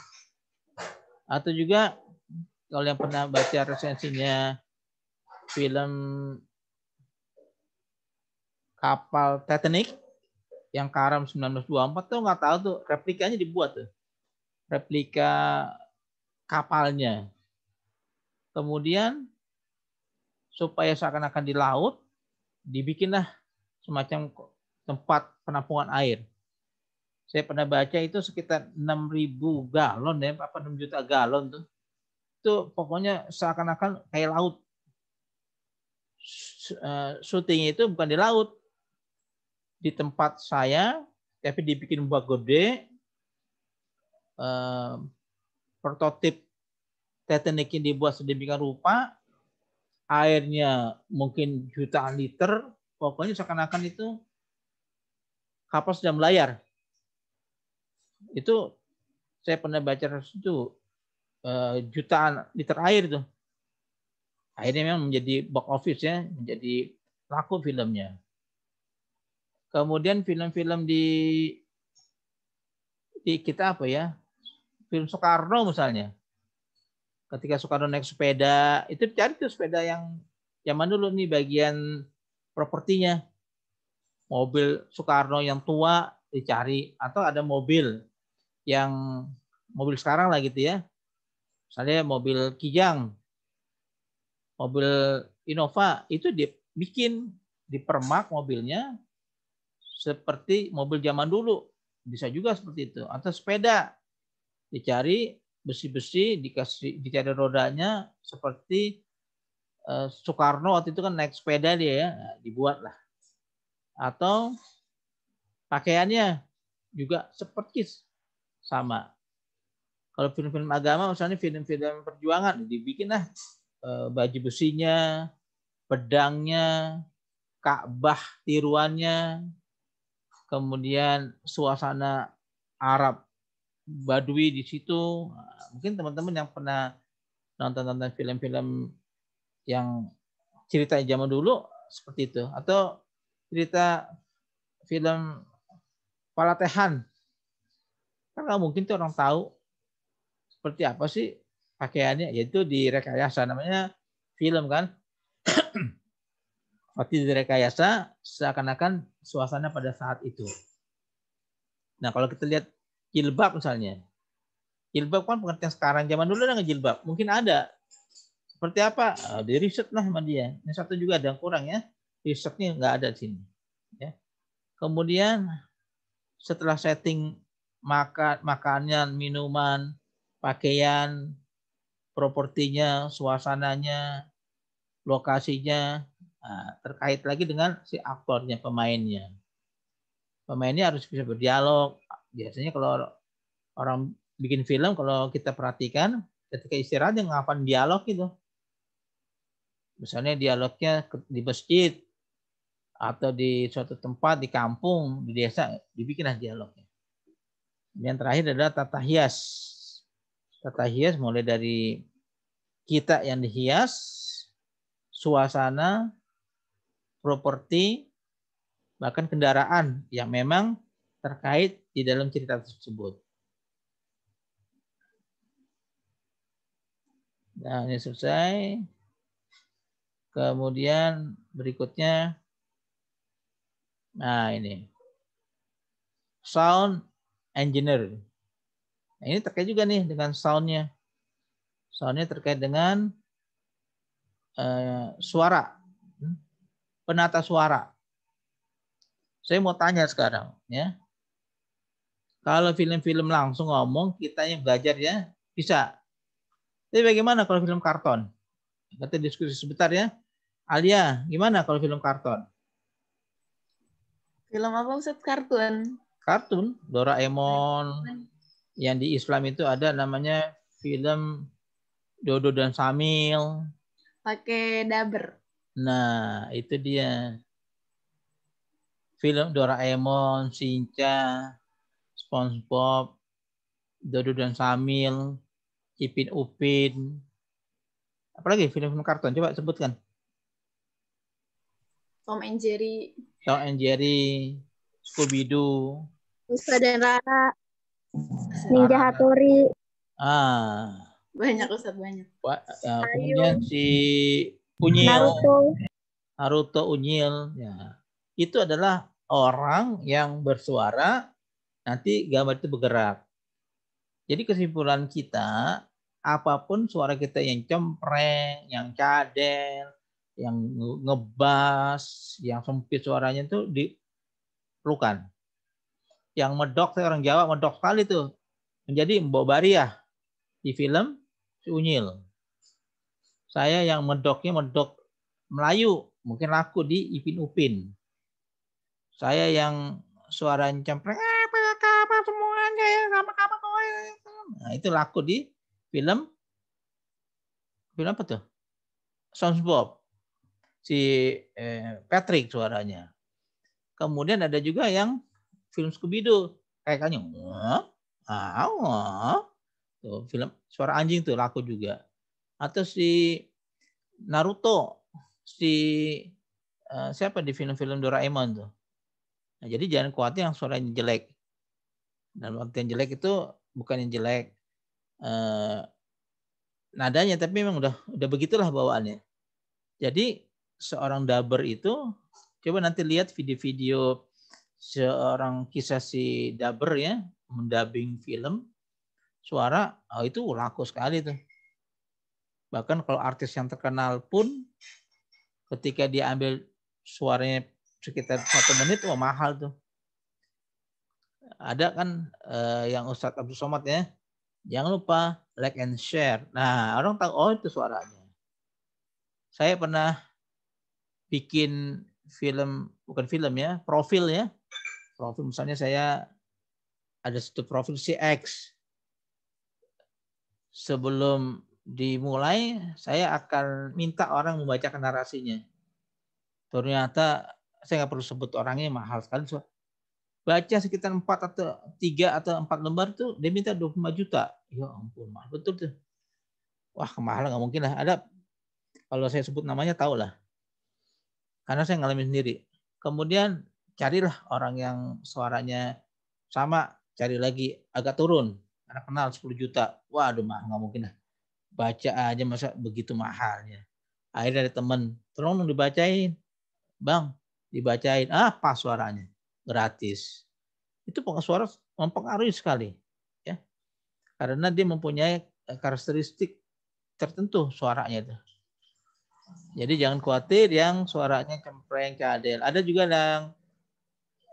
Speaker 1: Atau juga kalau yang pernah baca resensinya film kapal Titanic yang karam 1924 tuh nggak tahu tuh replikanya dibuat tuh, replika kapalnya. Kemudian supaya seakan-akan di laut, dibikinlah semacam tempat penampungan air. Saya pernah baca itu sekitar 6.000 galon ya, apa 6 juta galon tuh. Itu pokoknya seakan-akan kayak laut. Syutingnya itu bukan di laut, di tempat saya, tapi dibikin bak gede. Prototip Titanic yang dibuat sedemikian rupa, airnya mungkin jutaan liter, pokoknya seakan-akan itu kapal sedang melayar. Itu saya pernah baca itu jutaan liter air itu. Akhirnya memang menjadi box office ya, menjadi laku filmnya. Kemudian film-film di kita apa ya, film Soekarno misalnya. Ketika Soekarno naik sepeda, itu dicari tuh sepeda yang zaman dulu nih bagian propertinya. Mobil Soekarno yang tua dicari, atau ada mobil yang mobil sekarang lah gitu ya. Misalnya mobil Kijang, mobil Innova, itu dibikin, dipermak mobilnya seperti mobil zaman dulu. Bisa juga seperti itu. Atau sepeda, dicari besi-besi, dicari rodanya seperti Soekarno waktu itu kan naik sepeda dia ya, dibuat lah. Atau pakaiannya juga seperti sama. Kalau film-film agama misalnya film-film perjuangan, dibikin lah baju besinya, pedangnya, Ka'bah tiruannya, kemudian suasana Arab Badui di situ. Mungkin teman-teman yang pernah nonton film-film yang cerita zaman dulu seperti itu, atau cerita film Palatehan, kan nggak mungkin tuh orang tahu seperti apa sih pakaiannya, yaitu direkayasa, namanya film kan. Waktu direkayasa seakan-akan suasana pada saat itu. Nah kalau kita lihat jilbab misalnya, jilbab kan pengertian sekarang, zaman dulu ada nggak jilbab? Mungkin ada. Seperti apa? Di riset lah sama dia. Ini satu juga ada yang kurang ya, risetnya nggak ada di sini. Ya. Kemudian setelah setting makanan, minuman, pakaian, propertinya, suasananya, lokasinya, terkait lagi dengan si aktornya, pemainnya. Pemainnya harus bisa berdialog. Biasanya kalau orang bikin film, kalau kita perhatikan, ketika istirahat yang ngapalin dialog itu. Misalnya dialognya di masjid atau di suatu tempat di kampung, di desa, dibikinlah dialognya. Yang terakhir adalah tata hias. Tata hias mulai dari kita yang dihias, suasana, properti, bahkan kendaraan yang memang terkait di dalam cerita tersebut. Nah, ini selesai. Kemudian berikutnya, nah ini, sound engineer. Nah, ini terkait juga nih dengan soundnya. Soundnya terkait dengan suara, penata suara. Saya mau tanya sekarang, ya. Kalau film-film langsung ngomong, kita yang belajar ya bisa. Tapi bagaimana kalau film karton? Kita diskusi sebentar ya. Alia, gimana kalau film karton?
Speaker 3: Film apa Ustaz? Kartun?
Speaker 1: Kartun, Doraemon. Yang di Islam itu ada namanya film Dodo dan Samil.
Speaker 3: Pakai daber.
Speaker 1: Nah, itu dia. Film Doraemon, Shinchan, SpongeBob, Dodo dan Samil, Ipin Upin. Apalagi film-film kartun, coba sebutkan.
Speaker 3: Tom and Jerry.
Speaker 1: Tom and Jerry, Scooby-Doo,
Speaker 2: Nusa dan Rara, Ninja Hattori.
Speaker 3: Banyak Ustaz, banyak.
Speaker 1: Kemudian si Unyil, Naruto Unyil. Ya. Itu adalah orang yang bersuara, nanti gambar itu bergerak. Jadi kesimpulan kita, apapun suara kita yang cempreng, yang cadel, yang ngebas, yang sempit suaranya itu diperlukan. Yang medok, saya orang Jawa medok sekali tuh. Menjadi Mbok Bariah di film Si Unyil. Saya yang medoknya medok Melayu, mungkin laku di Ipin Upin. Saya yang suaranya cempreng, apa semuanya ya, sama-sama. Nah, itu laku di film apa tuh? SpongeBob. Si Patrick suaranya. Kemudian ada juga yang film Scooby-Doo kayaknya tuh film suara anjing tuh laku juga. Atau si Naruto, si siapa di film-film Doraemon tuh. Nah, jadi jangan khawatir yang suaranya jelek. Dan waktu yang jelek itu bukan yang jelek nadanya, tapi memang udah begitulah bawaannya. Jadi seorang dubber itu, coba nanti lihat video-video seorang kisah si dubber ya, mendubbing film suara, itu laku sekali tuh. Bahkan kalau artis yang terkenal pun ketika dia ambil suaranya sekitar 1 menit, mahal tuh. Ada kan yang Ustadz Abdul Somad ya, jangan lupa like and share. Nah, orang tahu, itu suaranya. Saya pernah bikin film, bukan film ya, profil ya. Profil misalnya saya ada satu profil si X. Sebelum dimulai, saya akan minta orang membacakan narasinya. Ternyata saya nggak perlu sebut orangnya, mahal sekali. Baca sekitar 3 atau 4 lembar tuh dia minta 25 juta. Ya ampun, mahal betul tuh. Wah, kemahalan nggak mungkin lah. Ada, kalau saya sebut namanya tahu lah. Karena saya ngalamin sendiri. Kemudian carilah orang yang suaranya sama, cari lagi agak turun. Karena kenal 10 juta. Waduh, mahal, nggak mungkin lah. Baca aja masa begitu mahalnya. Akhirnya ada teman, tolong dibacain. Bang, dibacain. Pas suaranya. Gratis. Itu suara mempengaruhi sekali. Ya. Karena dia mempunyai karakteristik tertentu suaranya itu. Jadi jangan khawatir yang suaranya cempreng, cadel. Ada juga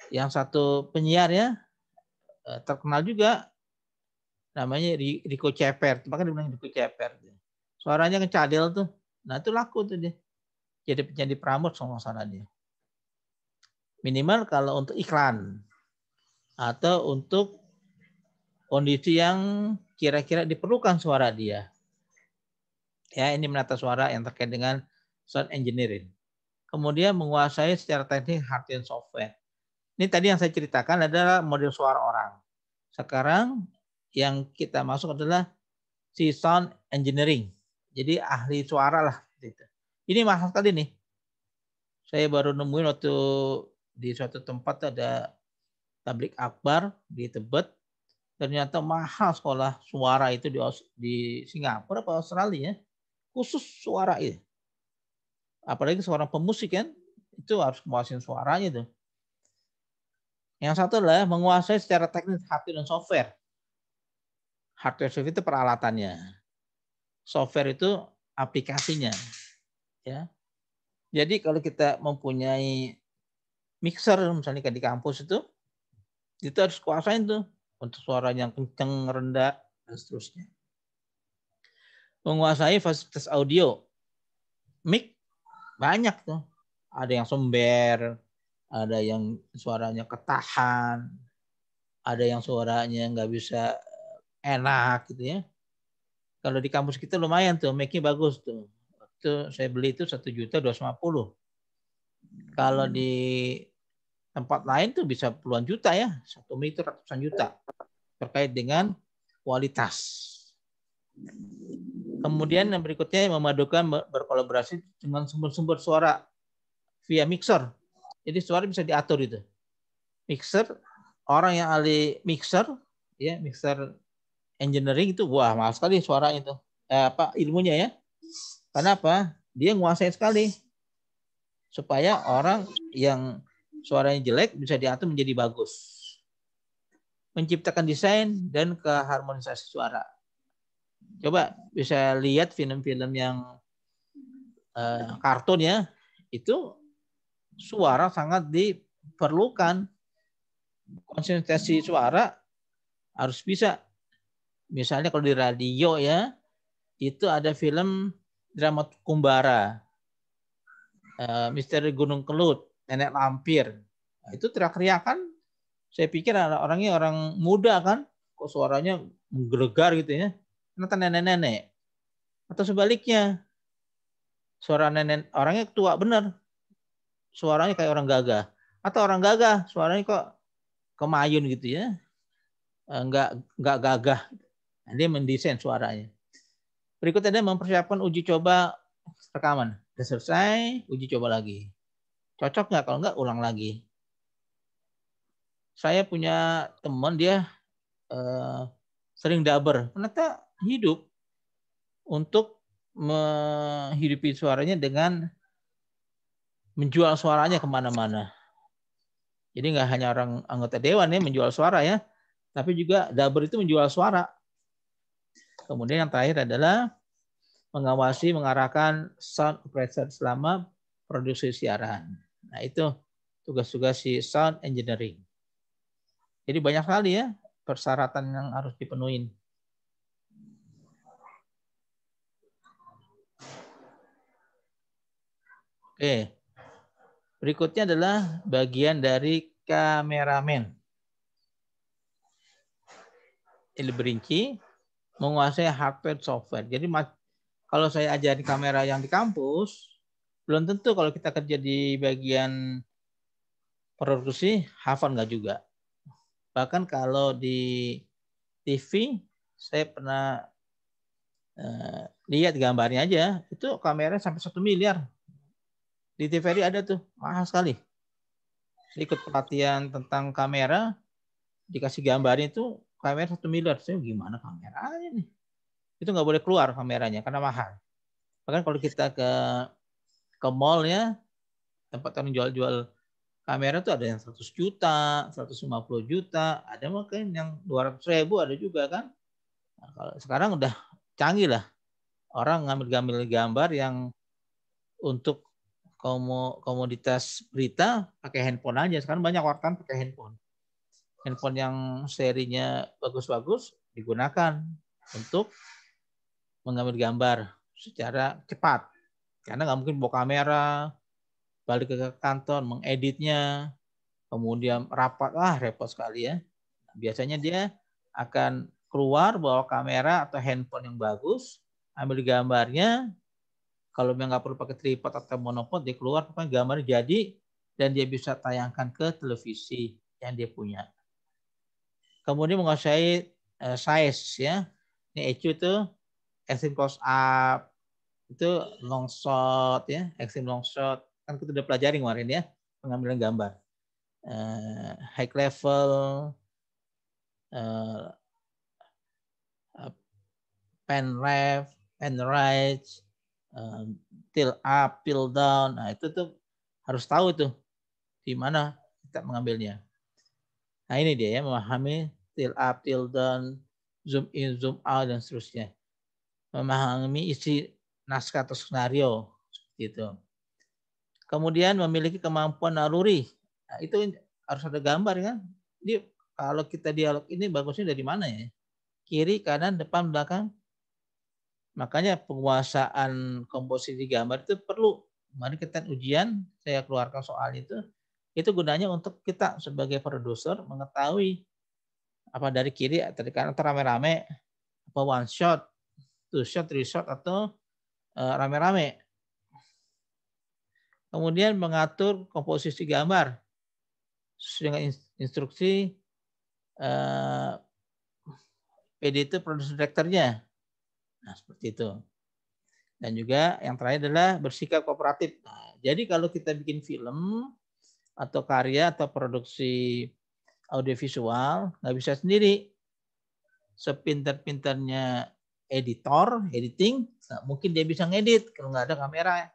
Speaker 1: yang satu penyiar ya, terkenal juga, namanya Rico Ceper. Bahkan dia bilang Rico Ceper. Suaranya cadel tuh. Nah itu laku tuh dia. Jadi penyanyi pramod sama sana dia. Minimal kalau untuk iklan atau untuk kondisi yang kira-kira diperlukan suara dia. Ya, ini menata suara yang terkait dengan sound engineering. Kemudian menguasai secara teknik hardware dan software. Ini tadi yang saya ceritakan adalah model suara orang. Sekarang yang kita masuk adalah si sound engineering. Jadi ahli suara lah. Ini mahal sekali nih. Saya baru nemuin waktu di suatu tempat ada tablik akbar di Tebet. Ternyata mahal sekolah suara itu di Singapura atau Australia. Khusus suara itu. Apalagi seorang pemusik kan, itu harus menguasai suaranya tuh. Yang satu adalah menguasai secara teknis hardware dan software. Hardware software itu peralatannya. Software itu aplikasinya. Ya. Jadi kalau kita mempunyai mixer misalnya kayak di kampus itu harus kuasain tuh untuk suaranya yang kenceng, rendah, dan seterusnya. Menguasai fasilitas audio. Mic banyak tuh. Ada yang sember, ada yang suaranya ketahan, ada yang suaranya nggak bisa enak gitu ya. Kalau di kampus kita lumayan tuh, mic-nya bagus tuh. Waktu saya beli itu 1.250.000. Kalau di tempat lain tuh bisa puluhan juta ya, 1 mic itu ratusan juta. Terkait dengan kualitas. Kemudian yang berikutnya memadukan berkolaborasi dengan sumber-sumber suara via mixer. Jadi suara bisa diatur itu. Mixer, orang yang ahli mixer, ya mixer engineering itu wah mahal sekali suara itu. Ilmunya ya. Karena apa? Dia menguasai sekali. Supaya orang yang suaranya jelek bisa diatur menjadi bagus. Menciptakan desain dan keharmonisasi suara. Coba bisa lihat film-film yang kartun ya, itu suara sangat diperlukan. Konsentrasi suara harus bisa. Misalnya kalau di radio ya, itu ada film drama Kumbara, Misteri Gunung Kelut, Nenek Lampir. Nah, itu teriak-teriakan. Saya pikir orangnya orang muda kan, kok suaranya menggelegar gitu ya. Ternyata nenek-nenek. Atau sebaliknya, suara nenek orangnya tua bener, suaranya kayak orang gagah. Atau orang gagah, suaranya kok kemayun gitu ya, nggak gagah. Nah, dia mendesain suaranya. Berikutnya ada mempersiapkan uji coba rekaman. Sudah selesai, uji coba lagi. Cocok nggak? Kalau nggak, ulang lagi. Saya punya teman dia sering dubber. Ternyata hidup untuk menghidupi suaranya dengan menjual suaranya kemana-mana. Jadi nggak hanya orang anggota dewan ya menjual suara ya, tapi juga dubber itu menjual suara. Kemudian yang terakhir adalah mengawasi, mengarahkan sound operator selama produksi siaran. Nah itu tugas-tugas si sound engineering. Jadi banyak sekali ya persyaratan yang harus dipenuhi. Oke. Berikutnya adalah bagian dari kameramen. Ini lebih rinci, menguasai hardware software. Jadi kalau saya ajarin kamera yang di kampus, belum tentu kalau kita kerja di bagian produksi hafal nggak juga. Bahkan kalau di TV, saya pernah lihat gambarnya aja, itu kamera sampai 1 miliar. Di TVRI ada tuh, mahal sekali. Saya ikut pelatihan tentang kamera, dikasih gambarnya itu kamera 1 miliar. Saya gimana kameranya nih? Itu nggak boleh keluar kameranya karena mahal. Bahkan kalau kita ke mall ya, tempat orang jual-jual kamera tuh ada yang 100 juta, 150 juta, ada mungkin yang 200.000 ada juga kan. Nah, kalau sekarang udah canggih lah. Orang ngambil gambar yang untuk komoditas berita pakai handphone aja. Sekarang banyak wartawan pakai handphone. Handphone yang serinya bagus-bagus digunakan untuk mengambil gambar secara cepat. Karena nggak mungkin bawa kamera, balik ke kantor, mengeditnya, kemudian rapat, repot sekali ya. Biasanya dia akan keluar bawa kamera atau handphone yang bagus, ambil gambarnya. Kalau memang nggak perlu pakai tripod atau monopod, dia keluar, pokoknya gambarnya jadi, dan dia bisa tayangkan ke televisi yang dia punya. Kemudian menguasai size ya. Ini ECU itu extreme close up, itu long shot ya, extreme long shot. Kan kita udah pelajari kemarin ya, pengambilan gambar. High level, pen left, pen right, tilt up, tilt down. Nah, itu tuh harus tahu tuh di mana kita mengambilnya. Nah, ini dia ya, memahami tilt up, tilt down, zoom in, zoom out, dan seterusnya. Memahami isi naskah atau skenario seperti itu. Kemudian memiliki kemampuan naluri. Nah, itu harus ada gambar kan. Jadi kalau kita dialog ini bagusnya dari mana ya? Kiri, kanan, depan, belakang. Makanya penguasaan komposisi gambar itu perlu. Mari kita ujian, saya keluarkan soal itu. Itu gunanya untuk kita sebagai produser mengetahui apa dari kiri atau dari kanan, atau rame-rame, apa one shot, two shot, three shot, atau rame-rame. Kemudian mengatur komposisi gambar dengan instruksi PD itu producer director-nya. Nah, seperti itu. Dan juga yang terakhir adalah bersikap kooperatif. Nah, jadi kalau kita bikin film atau karya atau produksi audiovisual, nggak bisa sendiri. Sepintar-pintarnya editing, nah, mungkin dia bisa ngedit kalau nggak ada kamera.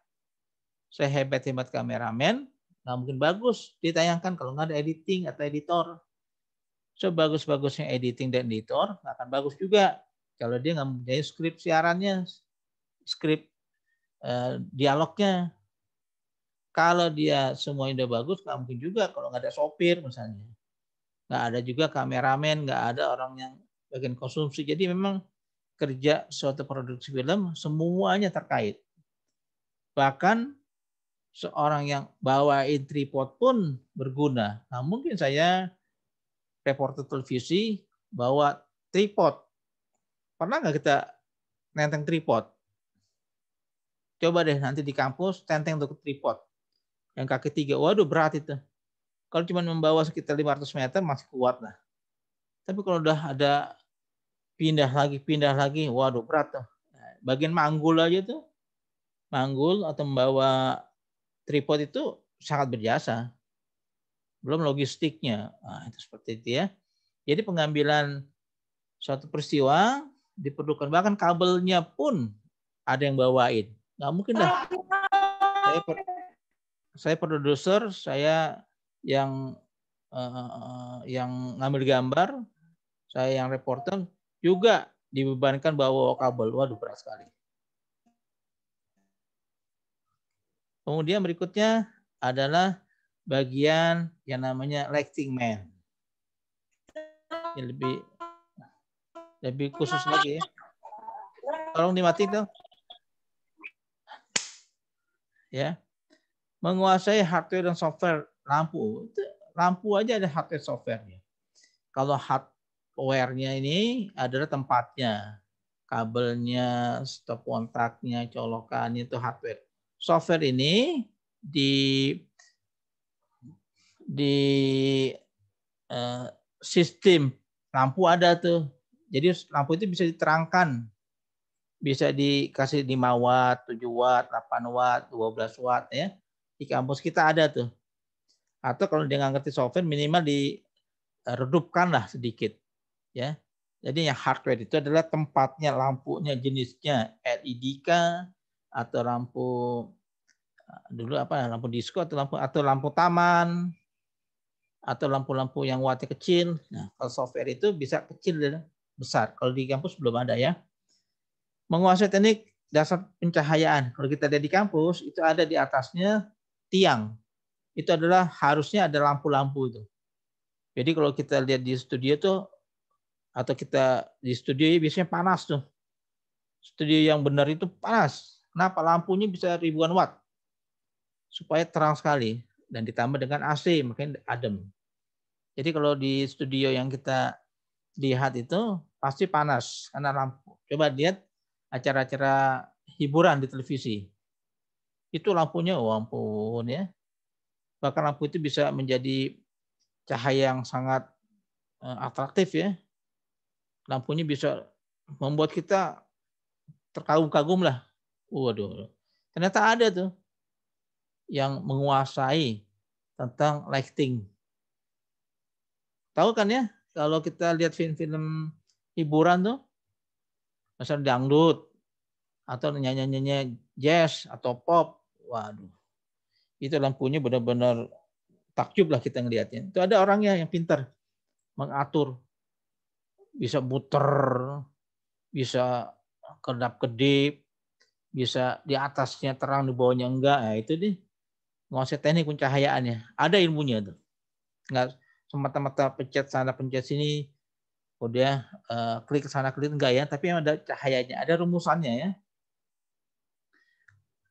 Speaker 1: Sehebat-hebat kameramen, nggak mungkin bagus ditayangkan kalau nggak ada editing atau editor. Sebagus-bagusnya editing dan editor, nggak akan bagus juga kalau dia nggak mempunyai skrip siarannya, skrip dialognya. Kalau dia semuanya udah bagus, nggak mungkin juga kalau nggak ada sopir misalnya. Nggak ada juga kameramen, nggak ada orang yang bagian konsumsi. Jadi memang kerja suatu produksi film semuanya terkait. Bahkan seorang yang bawain tripod pun berguna. Nah, mungkin saya reporter televisi bawa tripod. Pernah nggak kita nenteng tripod? Coba deh nanti di kampus tenteng untuk tripod. Yang kaki 3, waduh berat itu. Kalau cuma membawa sekitar 500 meter masih kuat lah. Tapi kalau udah ada pindah lagi, waduh berat tuh. Bagian manggul aja tuh, manggul atau membawa tripod itu sangat berjasa. Belum logistiknya. Nah, itu seperti itu ya. Jadi pengambilan suatu peristiwa diperlukan, bahkan kabelnya pun ada yang bawain. Nggak mungkin dah. Saya produser, saya yang ngambil gambar, saya yang reporter juga dibebankan bawa kabel. Waduh, berat sekali. Kemudian berikutnya adalah bagian yang namanya lighting man. Ini lebih khusus lagi ya. Tolong dimatiin dong. Ya. Menguasai hardware dan software lampu. Lampu aja ada hardware software-nya. Kalau hardware-nya ini adalah tempatnya, kabelnya, stop kontaknya, colokannya itu hardware. Software ini di sistem lampu ada tuh. Jadi lampu itu bisa diterangkan. Bisa dikasih 5 watt, 7 watt, 8 watt, 12 watt ya. Di kampus kita ada tuh. Atau kalau dia nggak ngerti software minimal diredupkan lah sedikit. Ya. Jadi yang hardware itu adalah tempatnya, lampunya, jenisnya LED kah atau lampu dulu lampu disco atau lampu taman atau lampu-lampu yang wattnya kecil. Nah, kalau software itu bisa kecil dan besar. Kalau di kampus belum ada ya. Menguasai teknik dasar pencahayaan. Kalau kita ada di kampus itu ada di atasnya tiang. Itu adalah harusnya ada lampu-lampu itu. Jadi kalau kita lihat di studio tuh atau kita di studio biasanya panas tuh. Studio yang benar itu panas. Kenapa? Lampunya bisa ribuan watt. Supaya terang sekali dan ditambah dengan AC makanya adem. Jadi kalau di studio yang kita lihat itu pasti panas karena lampu. Coba lihat acara-acara hiburan di televisi. Itu lampunya, oh ampun ya. Bahkan lampu itu bisa menjadi cahaya yang sangat atraktif ya. Lampunya bisa membuat kita terkagum-kagum lah. Waduh, ternyata ada tuh yang menguasai tentang lighting. Tahu kan ya, kalau kita lihat film-film hiburan tuh, misalnya dangdut, atau nyanyi-nyanyi jazz atau pop, waduh, itu lampunya benar-benar takjub lah kita ngelihatnya. Itu ada orangnya yang pintar mengatur, bisa muter, bisa kedap-kedip, bisa di atasnya terang, di bawahnya enggak. Nah, itu nih menguasai teknik pencahayaannya. Ada ilmunya tuh. Enggak semata-mata pencet sana pencet sini, udah klik ke sana klik enggak ya, tapi ada cahayanya, ada rumusannya ya.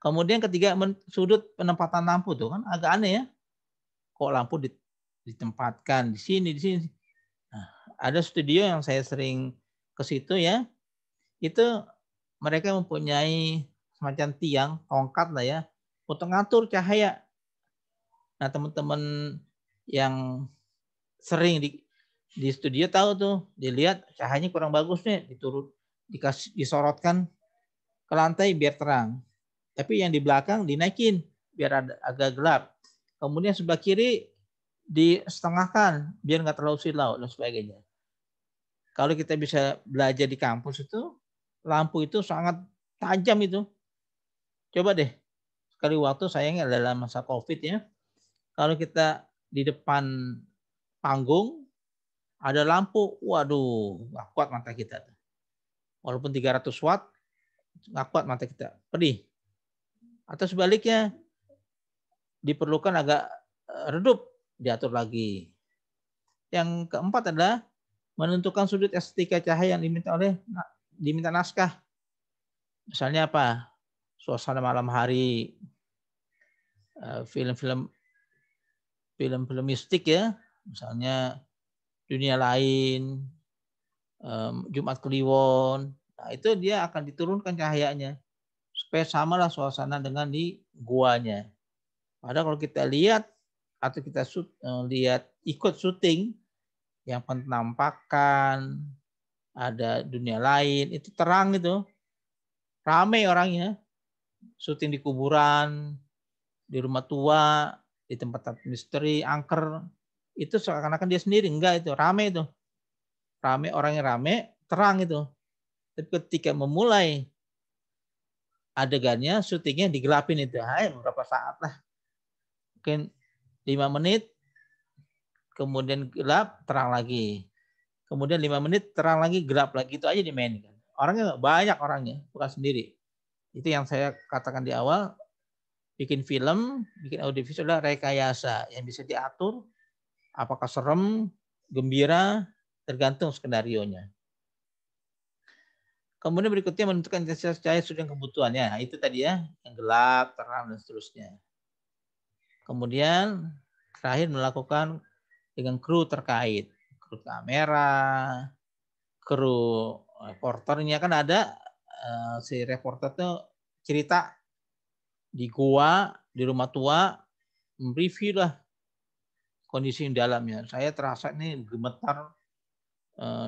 Speaker 1: Kemudian ketiga, sudut penempatan lampu tuh kan agak aneh ya. Kok lampu ditempatkan di sini, di sini. Nah, ada studio yang saya sering ke situ ya. Itu mereka mempunyai semacam tiang, tongkat lah ya, untuk ngatur cahaya. Nah, teman-teman yang sering di studio tahu tuh, dilihat cahayanya kurang bagus nih, disorotkan ke lantai biar terang. Tapi yang di belakang dinaikin biar agak gelap. Kemudian sebelah kiri disetengahkan biar nggak terlalu silau dan sebagainya. Kalau kita bisa belajar di kampus itu, lampu itu sangat tajam itu. Coba deh, sekali waktu sayangnya dalam masa COVID ya, kalau kita di depan panggung ada lampu, waduh, nggak kuat mata kita. Walaupun 300 watt, nggak kuat mata kita, pedih. Atau sebaliknya, diperlukan agak redup, diatur lagi. Yang keempat adalah menentukan sudut estetika cahaya yang diminta naskah. Misalnya apa? Suasana malam hari, film-film mistik ya, misalnya Dunia Lain, Jumat Kliwon. Nah, itu dia akan diturunkan cahayanya supaya samalah suasana dengan di guanya. Padahal kalau kita lihat atau kita lihat ikut syuting yang penampakan, ada Dunia Lain, itu terang itu. Ramai orangnya. Syuting di kuburan, di rumah tua, di tempat misteri, angker. Itu seakan-akan dia sendiri. Enggak itu, ramai itu. Ramai, orangnya ramai, terang itu. Tapi ketika memulai adegannya, syutingnya digelapin itu. Beberapa saat lah. Mungkin 5 menit, kemudian gelap, terang lagi. Kemudian 5 menit, terang lagi, gelap lagi. Itu aja dimainkan. Orangnya banyak orangnya, bukan sendiri. Itu yang saya katakan di awal, bikin film, bikin audiovisual adalah rekayasa yang bisa diatur, apakah serem, gembira, tergantung skenarionya. Kemudian berikutnya menentukan intensitas cahaya sesuai dengan kebutuhannya. Nah, itu tadi ya, yang gelap, terang, dan seterusnya. Kemudian terakhir melakukan dengan kru terkait, kru kamera, kru reporternya kan ada si reporter tuh cerita di gua, di rumah tua, mereview lah kondisi di dalamnya. Saya terasa nih gemetar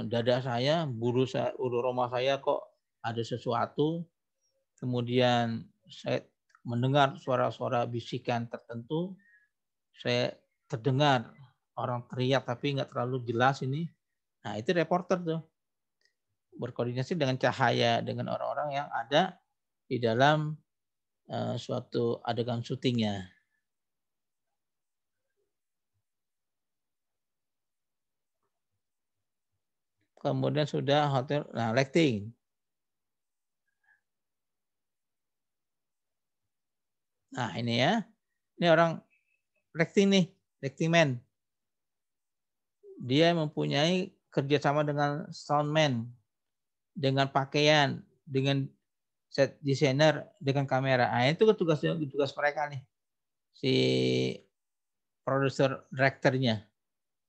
Speaker 1: dada saya, bulu roma saya kok ada sesuatu. Kemudian saya mendengar suara-suara bisikan tertentu. Saya terdengar orang teriak tapi nggak terlalu jelas ini. Nah, itu reporter tuh. Berkoordinasi dengan cahaya, dengan orang-orang yang ada di dalam suatu adegan syutingnya. Kemudian sudah hotel, nah lighting. Nah ini ya, ini orang lighting nih, lighting man. Dia mempunyai kerjasama dengan soundman, dengan pakaian, dengan set designer, dengan kamera. Nah itu tugas mereka nih, si produser directornya.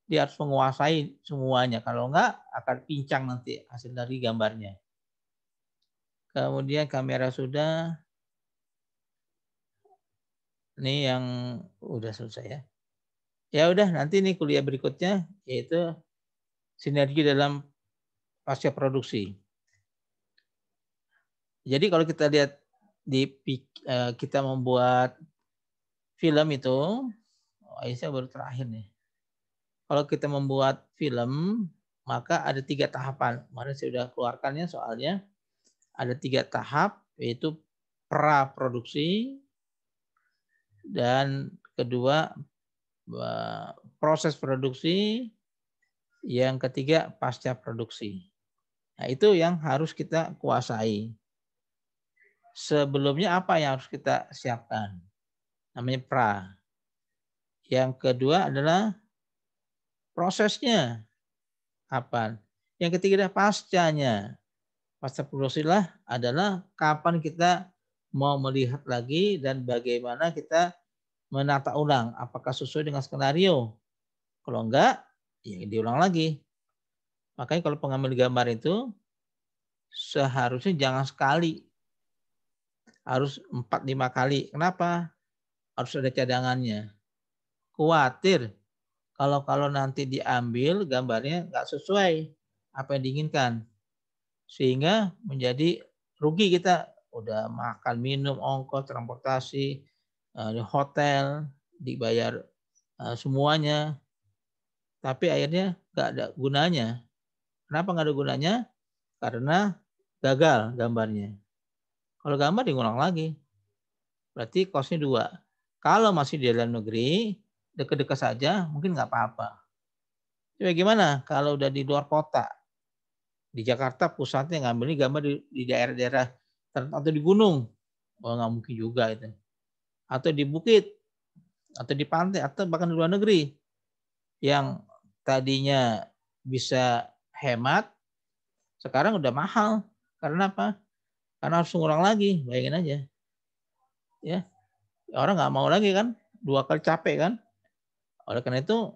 Speaker 1: Dia harus menguasai semuanya. Kalau enggak akan pincang nanti hasil dari gambarnya. Kemudian kamera sudah. Ini yang udah selesai ya. Ya udah, nanti nih kuliah berikutnya yaitu sinergi dalam pasca produksi. Jadi kalau kita lihat kita membuat film itu, Aisyah baru terakhir nih. Kalau kita membuat film, maka ada 3 tahapan. Kemarin saya sudah keluarkannya soalnya. Ada 3 tahap, yaitu pra-produksi, dan kedua proses produksi, yang ketiga pasca produksi. Nah, itu yang harus kita kuasai. Sebelumnya apa yang harus kita siapkan? Namanya pra. Yang kedua adalah prosesnya. Apa? Yang ketiga adalah pascanya. Pasca produksi adalah kapan kita mau melihat lagi dan bagaimana kita menata ulang. Apakah sesuai dengan skenario? Kalau enggak, ya diulang lagi. Makanya kalau pengambil gambar itu seharusnya jangan sekali. Harus 4-5 kali. Kenapa? Harus ada cadangannya. Khawatir kalau nanti diambil gambarnya nggak sesuai apa yang diinginkan. Sehingga menjadi rugi kita. Udah makan, minum, ongkos, transportasi, di hotel, dibayar semuanya. Tapi akhirnya nggak ada gunanya. Kenapa nggak ada gunanya? Karena gagal gambarnya. Kalau gambar diulang lagi. Berarti cost-nya 2. Kalau masih di dalam negeri, dekat-dekat saja, mungkin nggak apa-apa. Coba gimana kalau udah di luar kota? Di Jakarta pusatnya ngambilnya gambar di daerah-daerah atau di gunung. Oh, nggak mungkin juga itu. Atau di bukit, atau di pantai, atau bahkan di luar negeri. Yang tadinya bisa hemat, sekarang udah mahal. Karena apa? Karena harus ngulang lagi, bayangin aja. Ya, orang nggak mau lagi kan, 2 kali capek kan. Oleh karena itu,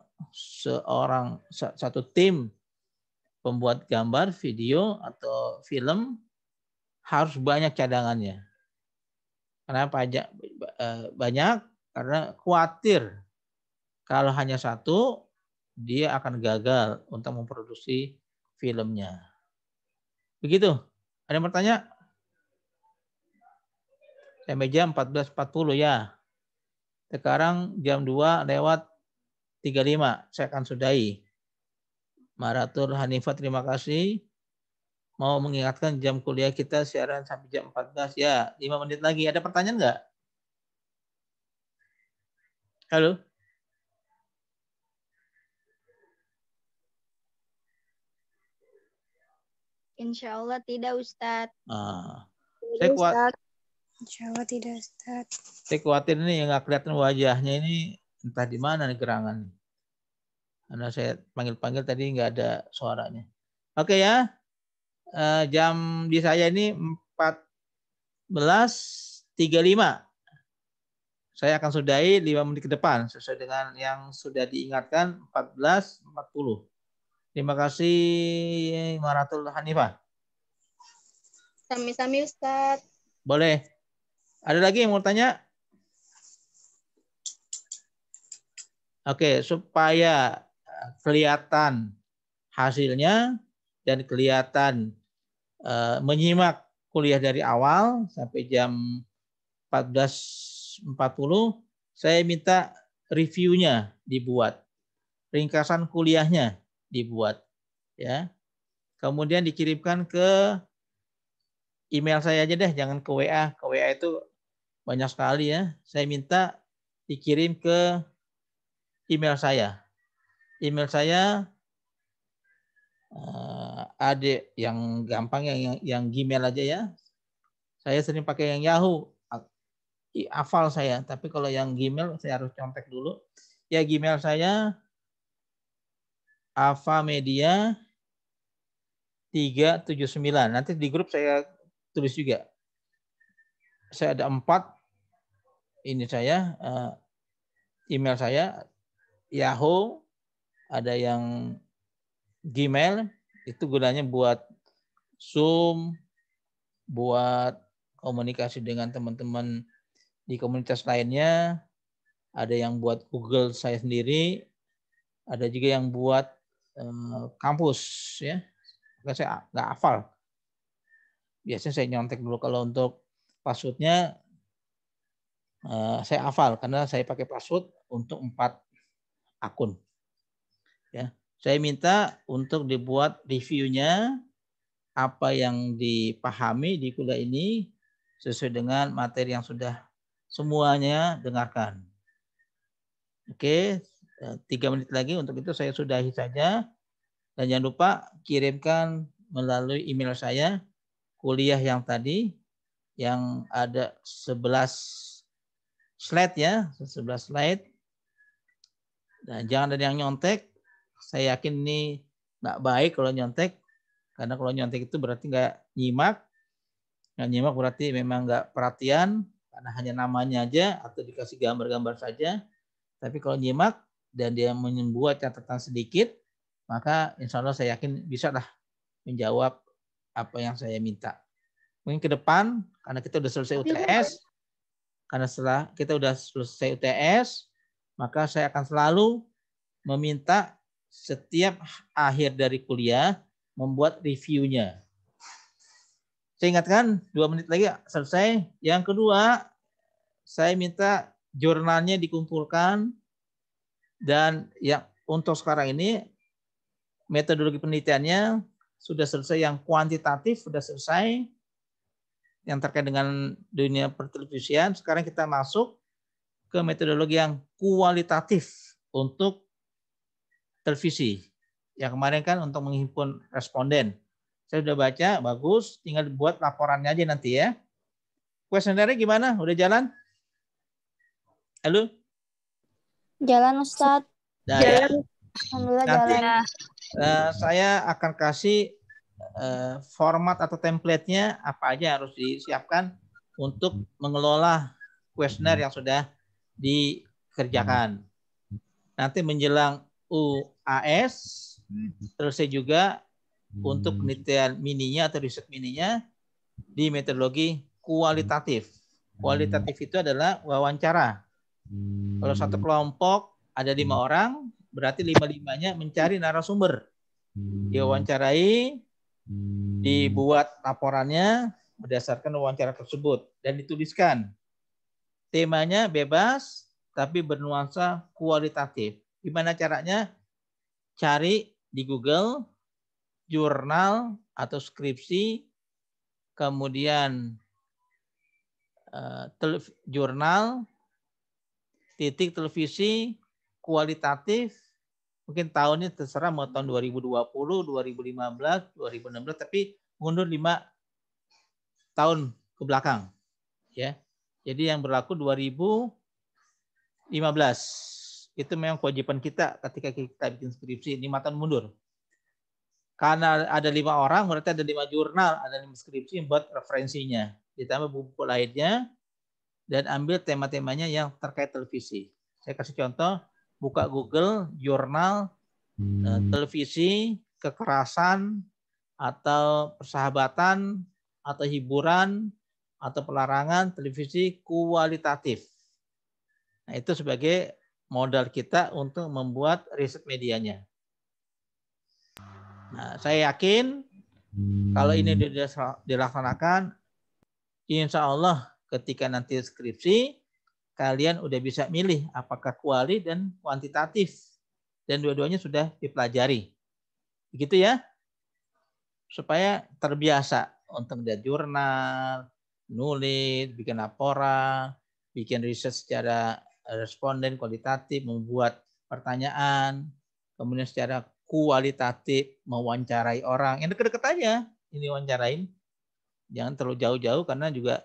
Speaker 1: satu tim pembuat gambar, video, atau film harus banyak cadangannya. Kenapa banyak? Karena khawatir kalau hanya satu, dia akan gagal untuk memproduksi filmnya. Begitu. Ada yang bertanya? Sampai jam 14.40 ya. Sekarang jam 2:35. Saya akan sudahi. Maratur Hanifah, terima kasih. Mau mengingatkan jam kuliah kita siaran sampai jam 14 ya. 5 menit lagi. Ada pertanyaan nggak? Halo?
Speaker 2: Insya Allah tidak, Ustadz.
Speaker 4: Insya Allah tidak, Ustadz.
Speaker 1: Saya khawatir ini yang nggak kelihatan wajahnya ini entah di mana nih gerangan. Karena saya panggil-panggil tadi nggak ada suaranya. Oke ya. Jam di saya ini 14.35. Saya akan sudahi 5 menit ke depan sesuai dengan yang sudah diingatkan 14.40. Terima kasih Maratul Hanifah.
Speaker 2: Sami-sami, Ustadz.
Speaker 1: Boleh. Ada lagi yang mau tanya? Oke, supaya kelihatan hasilnya dan kelihatan menyimak kuliah dari awal sampai jam 14.40, saya minta reviewnya dibuat, ringkasan kuliahnya dibuat, ya. Kemudian dikirimkan ke email saya aja deh, jangan ke WA. Ke WA itu banyak sekali ya. Saya minta dikirim ke email saya. Email saya ada yang gampang yang Gmail aja ya. Saya sering pakai yang Yahoo. Hafal saya, tapi kalau yang Gmail saya harus contek dulu. Ya, Gmail saya avamedia 379. Nanti di grup saya tulis juga. Saya ada 4 ini saya email saya Yahoo, ada yang Gmail, itu gunanya buat Zoom, buat komunikasi dengan teman-teman di komunitas lainnya, ada yang buat Google saya sendiri, ada juga yang buat kampus ya. Saya nggak hafal. Biasanya saya nyontek dulu. Kalau untuk passwordnya saya hafal karena saya pakai password untuk 4 akun. Ya, saya minta untuk dibuat reviewnya apa yang dipahami di kuliah ini sesuai dengan materi yang sudah semuanya dengarkan. Oke, 3 menit lagi untuk itu saya sudahi saja. Dan jangan lupa kirimkan melalui email saya kuliah yang tadi yang ada 11 slide ya, 11 slide. Dan jangan ada yang nyontek. Saya yakin ini nggak baik kalau nyontek. Karena kalau nyontek itu berarti nggak nyimak. Nggak nyimak berarti memang nggak perhatian. Karena hanya namanya aja atau dikasih gambar-gambar saja. Tapi kalau nyimak dan dia membuat catatan sedikit, maka insya Allah saya yakin bisa lah menjawab apa yang saya minta. Mungkin ke depan, karena kita sudah selesai UTS, karena setelah kita sudah selesai UTS, maka saya akan selalu meminta setiap akhir dari kuliah membuat reviewnya. Saya ingatkan 2 menit lagi selesai. Yang kedua, saya minta jurnalnya dikumpulkan dan yang untuk sekarang ini metodologi penelitiannya sudah selesai, yang kuantitatif sudah selesai yang terkait dengan dunia pertelevisian. Sekarang kita masuk ke metodologi yang kualitatif untuk televisi. Yang kemarin kan untuk menghimpun responden. Saya sudah baca, bagus. Tinggal buat laporannya aja nanti ya. Kuesionernya gimana? Udah jalan? Halo?
Speaker 2: Jalan Ustadz.
Speaker 1: Jalan.
Speaker 2: Alhamdulillah
Speaker 1: Nanti
Speaker 2: jalan.
Speaker 1: saya akan kasih format atau template-nya apa aja harus disiapkan untuk mengelola kuesioner yang sudah dikerjakan. Nanti menjelang UAS selesai juga untuk penelitian mininya atau riset mininya di metodologi kualitatif. Kualitatif itu adalah wawancara. Kalau satu kelompok ada 5 orang, berarti 5-5-nya mencari narasumber. Diwawancarai, dibuat laporannya berdasarkan wawancara tersebut dan dituliskan. Temanya bebas tapi bernuansa kualitatif. Gimana caranya? Cari di Google jurnal atau skripsi, kemudian jurnal titik televisi kualitatif. Mungkin tahunnya terserah mau tahun 2020, 2015, 2016, tapi mundur 5 tahun ke belakang. Ya. Jadi yang berlaku 2015. Itu memang kewajiban kita ketika kita bikin skripsi 5 tahun mundur. Karena ada 5 orang, berarti ada 5 jurnal, ada 5 skripsi yang buat referensinya. Ditambah buku lainnya dan ambil tema-temanya yang terkait televisi. Saya kasih contoh, buka Google, jurnal, televisi, kekerasan, atau persahabatan, atau hiburan, atau pelarangan televisi kualitatif. Nah, itu sebagai modal kita untuk membuat riset medianya. Nah, saya yakin kalau ini dilaksanakan, insya Allah ketika nanti skripsi, kalian udah bisa milih apakah kuali dan kuantitatif. Dan dua-duanya sudah dipelajari. Begitu ya. Supaya terbiasa untuk lihat jurnal, nulis, bikin laporan, bikin riset secara responden kualitatif, membuat pertanyaan, kemudian secara kualitatif mewawancarai orang. Yang dekat-dekat aja ini wawancarain. Jangan terlalu jauh-jauh karena juga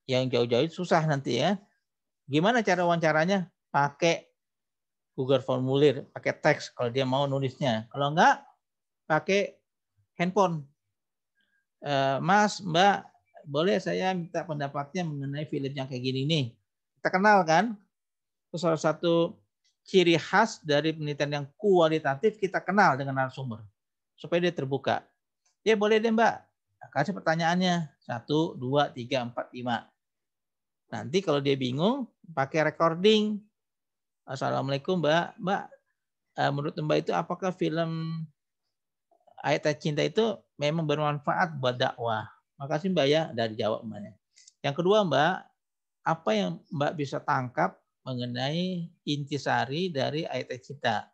Speaker 1: yang jauh-jauh susah nanti ya. Gimana cara wawancaranya? Pakai Google Formulir, pakai teks kalau dia mau nulisnya. Kalau enggak, pakai handphone. Mas, Mbak, boleh saya minta pendapatnya mengenai film yang kayak gini nih. Kita kenal kan? Itu salah satu ciri khas dari penelitian yang kualitatif, kita kenal dengan narasumber. Supaya dia terbuka. Ya boleh deh Mbak, Kasih pertanyaannya 1, 2, 3, 4, 5. Nanti kalau dia bingung pakai recording. Assalamualaikum Mbak. Mbak, menurut Mbak itu apakah film Ayat Cinta itu memang bermanfaat buat dakwah? Makasih Mbak ya, dari jawab Mbaknya. Yang kedua Mbak, apa yang Mbak bisa tangkap mengenai intisari dari Ayat Cinta?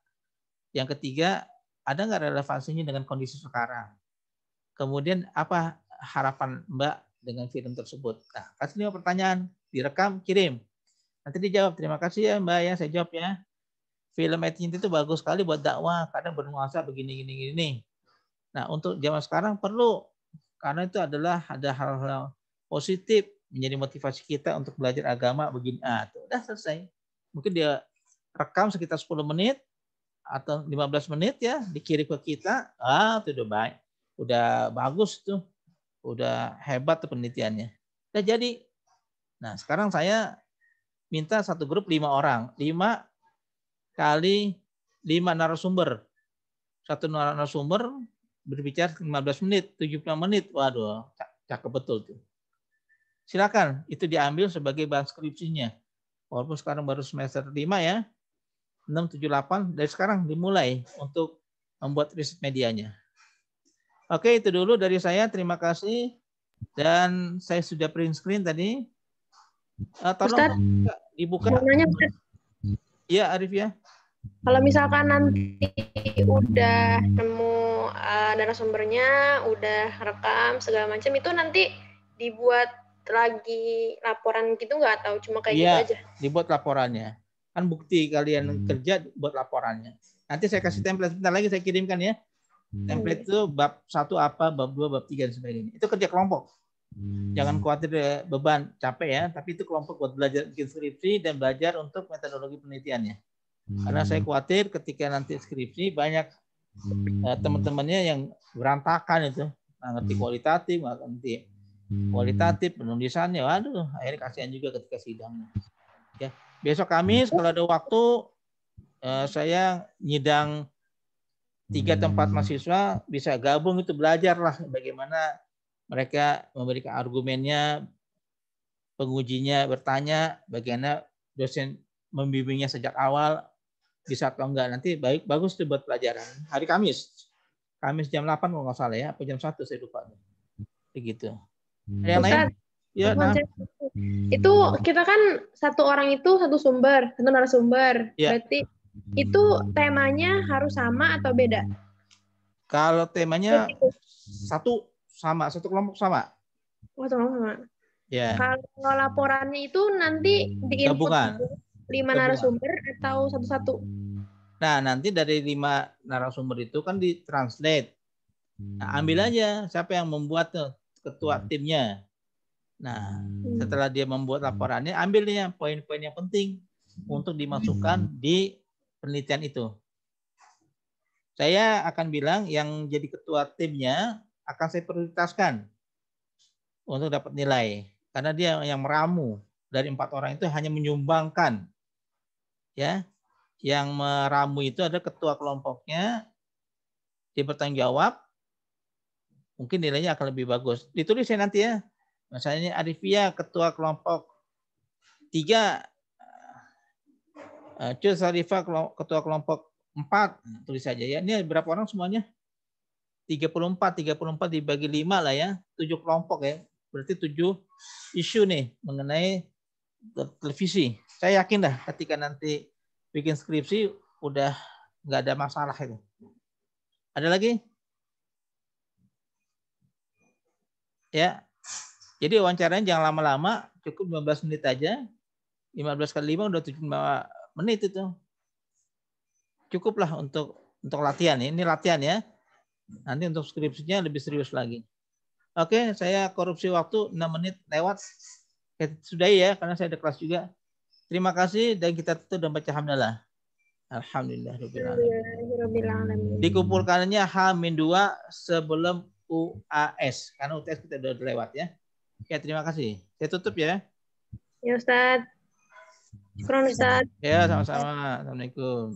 Speaker 1: Yang ketiga, ada nggak relevansinya dengan kondisi sekarang? Kemudian apa harapan Mbak dengan film tersebut? Nah, kasih 5 pertanyaan, direkam, kirim. Nanti dijawab. Terima kasih ya Mbak ya, saya jawab ya. Film Ayat Cinta itu bagus sekali buat dakwah, kadang bernuansa begini. Nah, untuk zaman sekarang perlu, karena itu adalah ada hal-hal positif menjadi motivasi kita untuk belajar agama begini. Tuh, udah selesai. Mungkin dia rekam sekitar 10 menit atau 15 menit ya, dikirim ke kita. Itu udah baik. Udah bagus tuh. Udah hebat tuh penelitiannya. Udah jadi. Nah, sekarang saya minta satu grup 5 orang. 5 kali 5 narasumber. Satu narasumber berbicara 15 menit, 75 menit. Waduh, cakep betul tuh. Silakan, itu diambil sebagai bahan skripsinya. Walaupun sekarang baru semester 5 ya. 6, 7, 8. Dari sekarang dimulai untuk membuat riset medianya. Oke, itu dulu dari saya. Terima kasih. Dan saya sudah print screen tadi. Tolong dibuka.
Speaker 5: Mau nanya, Ustaz.
Speaker 1: Iya, Arif ya.
Speaker 5: Kalau misalkan nanti udah nemu narasumbernya, udah rekam segala macam, itu nanti dibuat lagi laporan gitu nggak? Atau cuma kayak gitu aja?
Speaker 1: Dibuat laporannya. Kan bukti kalian kerja buat laporannya. Nanti saya kasih template. Sebentar lagi saya kirimkan ya. Template itu bab 1 apa, bab 2, bab 3 dan sebagainya. Itu kerja kelompok. Jangan khawatir beban, capek ya. Tapi itu kelompok buat belajar bikin skripsi dan belajar untuk metodologi penelitiannya. Karena saya khawatir ketika nanti skripsi banyak teman-temannya yang berantakan itu. Nggak ngerti kualitatif, nggak ngerti kualitatif, penulisannya. Waduh, akhirnya kasihan juga ketika sidangnya. Ya, besok Kamis kalau ada waktu saya nyidang 3 tempat mahasiswa bisa gabung itu belajar lah bagaimana mereka memberikan argumennya, pengujinya bertanya, bagaimana dosen membimbingnya sejak awal, bisa atau enggak. Nanti bagus tuh buat pelajaran. Hari Kamis jam 8 kalau nggak salah ya, apa jam 1 saya lupa. Begitu. Ada yang lain? Ya, nah.
Speaker 5: Itu kita kan satu orang itu satu sumber, satu narasumber. Ya. Berarti itu temanya harus sama atau beda?
Speaker 1: Kalau temanya satu kelompok sama.
Speaker 5: Oh, sama.
Speaker 1: Ya.
Speaker 5: Kalau laporannya itu nanti diinput 5 narasumber atau satu-satu?
Speaker 1: Nah, nanti dari 5 narasumber itu kan ditranslate. Nah, ambil aja siapa yang membuat tuh, ketua timnya. Nah, setelah dia membuat laporannya, ambil dia poin-poin yang penting untuk dimasukkan di penelitian itu. Saya akan bilang yang jadi ketua timnya akan saya prioritaskan untuk dapat nilai. Karena dia yang meramu. Dari 4 orang itu hanya menyumbangkan. Ya, yang meramu itu ada ketua kelompoknya, dia bertanggung jawab, mungkin nilainya akan lebih bagus. Ditulis ya nanti ya. Misalnya Arifia ketua kelompok 3, Cul Sarifah ketua kelompok 4, tulis saja ya. Ini berapa orang semuanya? 34 dibagi 5 lah ya. 7 kelompok ya. Berarti 7 isu nih mengenai televisi. Saya yakin dah ketika nanti bikin skripsi udah nggak ada masalah itu. Ada lagi? Ya. Jadi wawancaranya jangan lama-lama, cukup 15 menit aja. 15 kali 5 udah 75 menit itu. Cukuplah untuk latihan. Ini latihan ya. Nanti untuk skripsinya lebih serius lagi. Oke, saya korupsi waktu 6 menit lewat. Sudah ya, karena saya ada kelas juga. Terima kasih dan kita tutup dan baca hamdalah. Alhamdulillahirrahmanirrahim. Dikumpulkannya H-2 sebelum UAS. Karena UTS kita udah lewat ya. Oke, terima kasih. Saya tutup ya.
Speaker 5: Ya Ustaz. Syukran Ustaz.
Speaker 1: Ya, sama-sama. Assalamualaikum.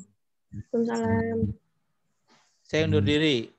Speaker 5: Waalaikumsalam.
Speaker 1: Saya undur diri.